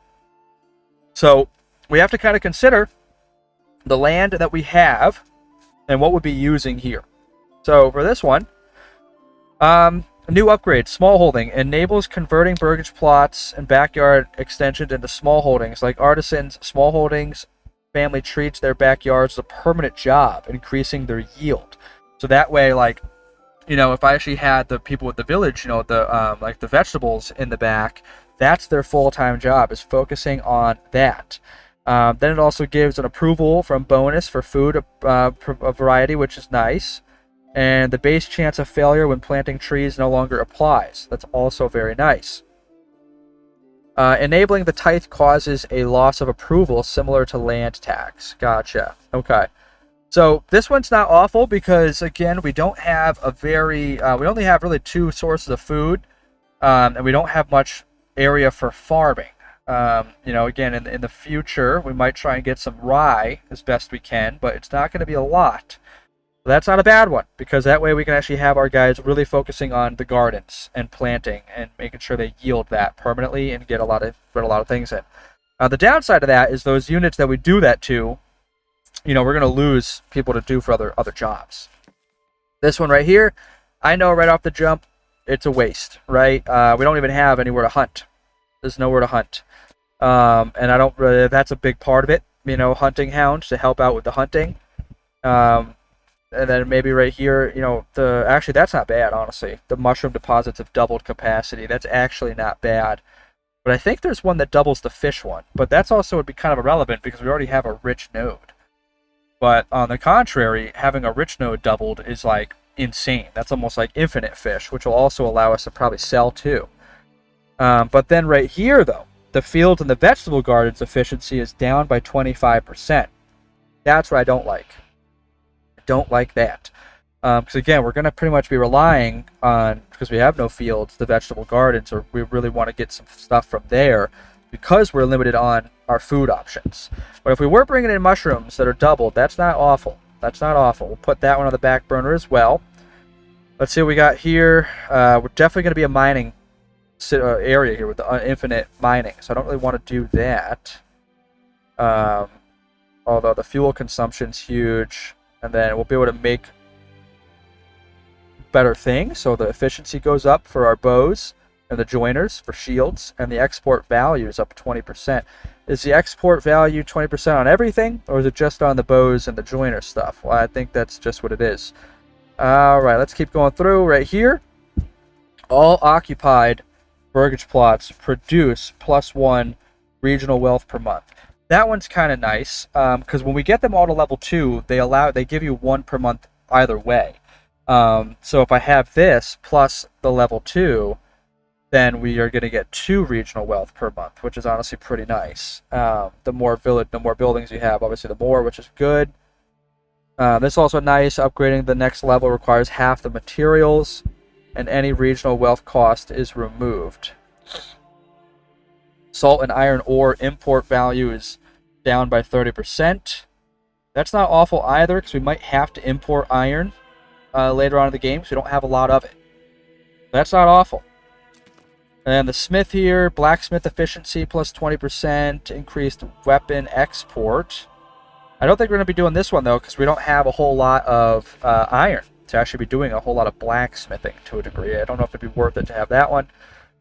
So we have to kind of consider the land that we have and what we'll be using here. So for this one, new upgrade, small holding, enables converting burgage plots and backyard extensions into small holdings. Like artisans, small holdings, family treats their backyards as a permanent job, increasing their yield. So that way, like, if I actually had the people with the village, like the vegetables in the back, that's their full-time job, is focusing on that. Then it also gives an approval from bonus for food variety, which is nice. And the base chance of failure when planting trees no longer applies. That's also very nice. Enabling the tithe causes a loss of approval similar to land tax. Gotcha. Okay. So this one's not awful because, again, we don't have we only have really 2 sources of food, and we don't have much area for farming. Again, in the future, we might try and get some rye as best we can, but it's not going to be a lot. So that's not a bad one, because that way we can actually have our guys really focusing on the gardens and planting and making sure they yield that permanently and get a lot of things in. The downside of that is those units that we do that to, we're going to lose people to do for other jobs. This one right here, I know right off the jump, it's a waste, right? We don't even have anywhere to hunt. There's nowhere to hunt. And I don't really, that's a big part of it, hunting hounds to help out with the hunting. And then maybe right here, actually that's not bad, honestly. The mushroom deposits have doubled capacity. That's actually not bad. But I think there's one that doubles the fish one. But that's also would be kind of irrelevant because we already have a rich node. But on the contrary, having a rich node doubled is like insane. That's almost like infinite fish, which will also allow us to probably sell too. But then right here, though, the fields and the vegetable gardens efficiency is down by 25%. That's what I don't like. Don't like that, because again, we're going to pretty much be relying on, because we have no fields, the vegetable gardens, or we really want to get some stuff from there because we're limited on our food options. But if we were bringing in mushrooms that are doubled, that's not awful. That's not awful. We'll put that one on the back burner as well. Let's see what we got here. We're definitely going to be a mining area here with the infinite mining, so I don't really want to do that. Although the fuel consumption's huge. And then we'll be able to make better things. So the efficiency goes up for our bows and the joiners for shields. And the export value is up 20%. Is the export value 20% on everything? Or is it just on the bows and the joiner stuff? Well, I think that's just what it is. Alright, let's keep going through right here. All occupied burgage plots produce +1 regional wealth per month. That one's kind of nice, because when we get them all to level 2, they give you 1 per month either way. So if I have this plus the level 2, then we are going to get 2 regional wealth per month, which is honestly pretty nice. The more buildings you have, obviously the more, which is good. This is also nice. Upgrading the next level requires half the materials, and any regional wealth cost is removed. Salt and iron ore import value is down by 30%. That's not awful either, because we might have to import iron later on in the game, because we don't have a lot of it. That's not awful. And the smith here, blacksmith efficiency plus 20%, increased weapon export. I don't think we're going to be doing this one, though, because we don't have a whole lot of iron to actually be doing a whole lot of blacksmithing to a degree. I don't know if it'd be worth it to have that one.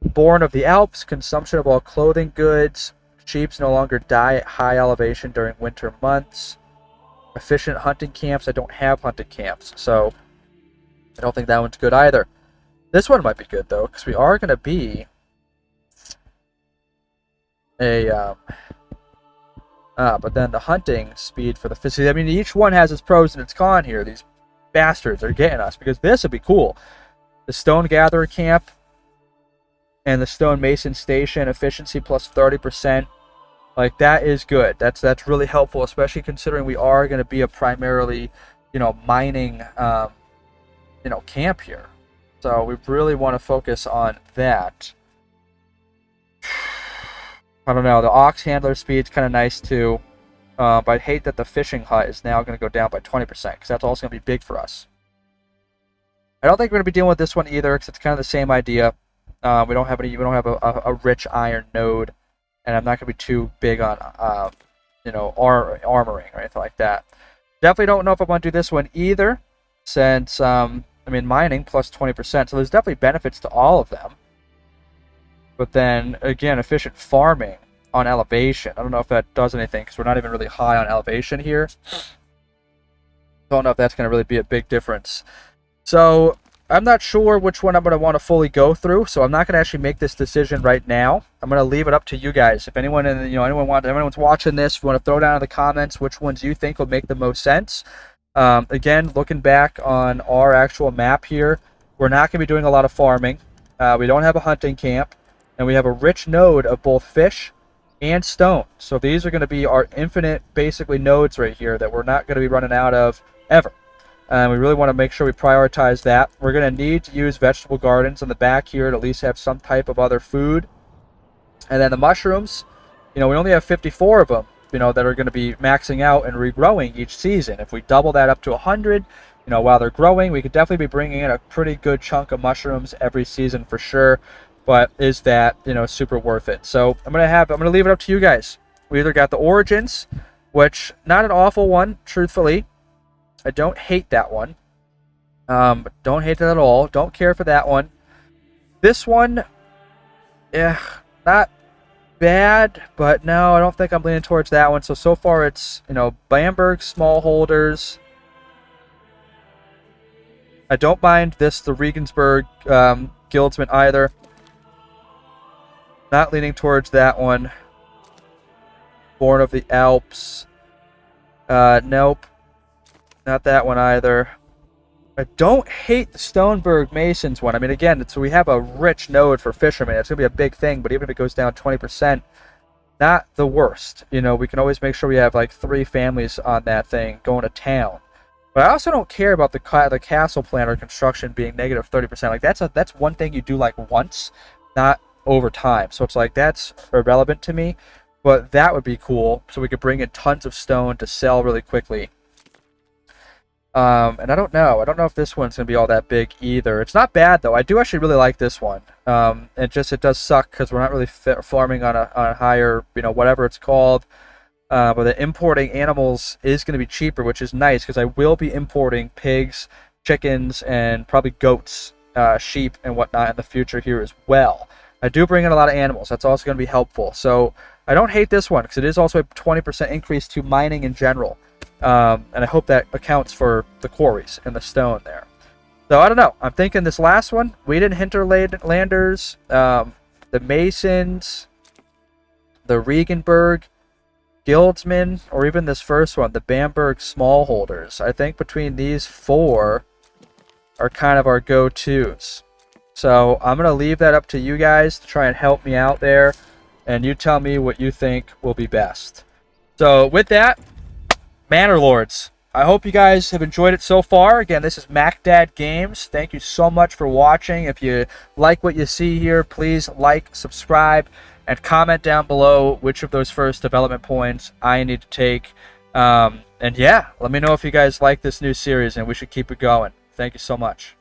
Born of the Alps, consumption of all clothing goods. Sheep no longer die at high elevation during winter months. Efficient hunting camps. I don't have hunting camps, so I don't think that one's good either. This one might be good, though, because we are going to be but then the hunting speed for the physical. I mean, each one has its pros and its cons here. These bastards are getting us, because this would be cool. The Stone Gatherer Camp and the Stone Mason Station, efficiency plus 30%. Like, that is good. That's really helpful, especially considering we are going to be a primarily, mining, camp here. So we really want to focus on that. I don't know. The ox handler speed's kind of nice too. But I hate that the fishing hut is now going to go down by 20%, because that's also going to be big for us. I don't think we're going to be dealing with this one either, because it's kind of the same idea. We don't have a rich iron node, and I'm not going to be too big on armoring or anything like that. Definitely don't know if I want to do this one either, since mining plus 20%, so there's definitely benefits to all of them. But then, again, efficient farming on elevation. I don't know if that does anything, because we're not even really high on elevation here. Don't know if that's going to really be a big difference. So, I'm not sure which one I'm going to want to fully go through, so I'm not going to actually make this decision right now. I'm going to leave it up to you guys. If anyone, anyone's watching this, if you want to throw down in the comments which ones you think will make the most sense. Again, looking back on our actual map here, we're not going to be doing a lot of farming. We don't have a hunting camp. And we have a rich node of both fish and stone. So these are going to be our infinite, basically, nodes right here that we're not going to be running out of ever. And we really want to make sure we prioritize that. We're going to need to use vegetable gardens in the back here to at least have some type of other food. And then the mushrooms, we only have 54 of them, that are going to be maxing out and regrowing each season. If we double that up to 100, while they're growing, we could definitely be bringing in a pretty good chunk of mushrooms every season for sure. But is that, super worth it? So I'm gonna leave it up to you guys. We either got the Origins, which not an awful one, truthfully. I don't hate that one. Don't hate it at all. Don't care for that one. This one, not bad, but no, I don't think I'm leaning towards that one. So far it's, Bamberg Smallholders. I don't mind the Regensburg Guildsman either. Not leaning towards that one. Born of the Alps. Nope. Not that one either. I don't hate the Stoneberg Masons one. I mean, again, we have a rich node for fishermen. It's going to be a big thing, but even if it goes down 20%, not the worst. We can always make sure we have like 3 families on that thing going to town. But I also don't care about the castle plan or construction being negative 30%. Like, that's one thing you do like once, not over time. So it's like, that's irrelevant to me, but that would be cool, so we could bring in tons of stone to sell really quickly. And I don't know if this one's gonna be all that big either. It's not bad though. I do actually really like this one. It does suck because we're not really farming on a higher, whatever it's called. But the importing animals is going to be cheaper, which is nice, because I will be importing pigs, chickens, and probably goats, sheep, and whatnot in the future here as well. I do bring in a lot of animals. That's also going to be helpful. So I don't hate this one, because it is also a 20% increase to mining in general. And I hope that accounts for the quarries and the stone there. So I don't know. I'm thinking this last one, Whedon Hinterlanders, the Masons, the Regenberg Guildsmen, or even this first one, the Bamberg Smallholders. I think between these 4 are kind of our go-tos. So I'm going to leave that up to you guys to try and help me out there. And you tell me what you think will be best. So with that, Manor Lords, I hope you guys have enjoyed it so far. Again, this is MacDad Games. Thank you so much for watching. If you like what you see here, please like, subscribe, and comment down below which of those first development points I need to take. And yeah, let me know if you guys like this new series and we should keep it going. Thank you so much.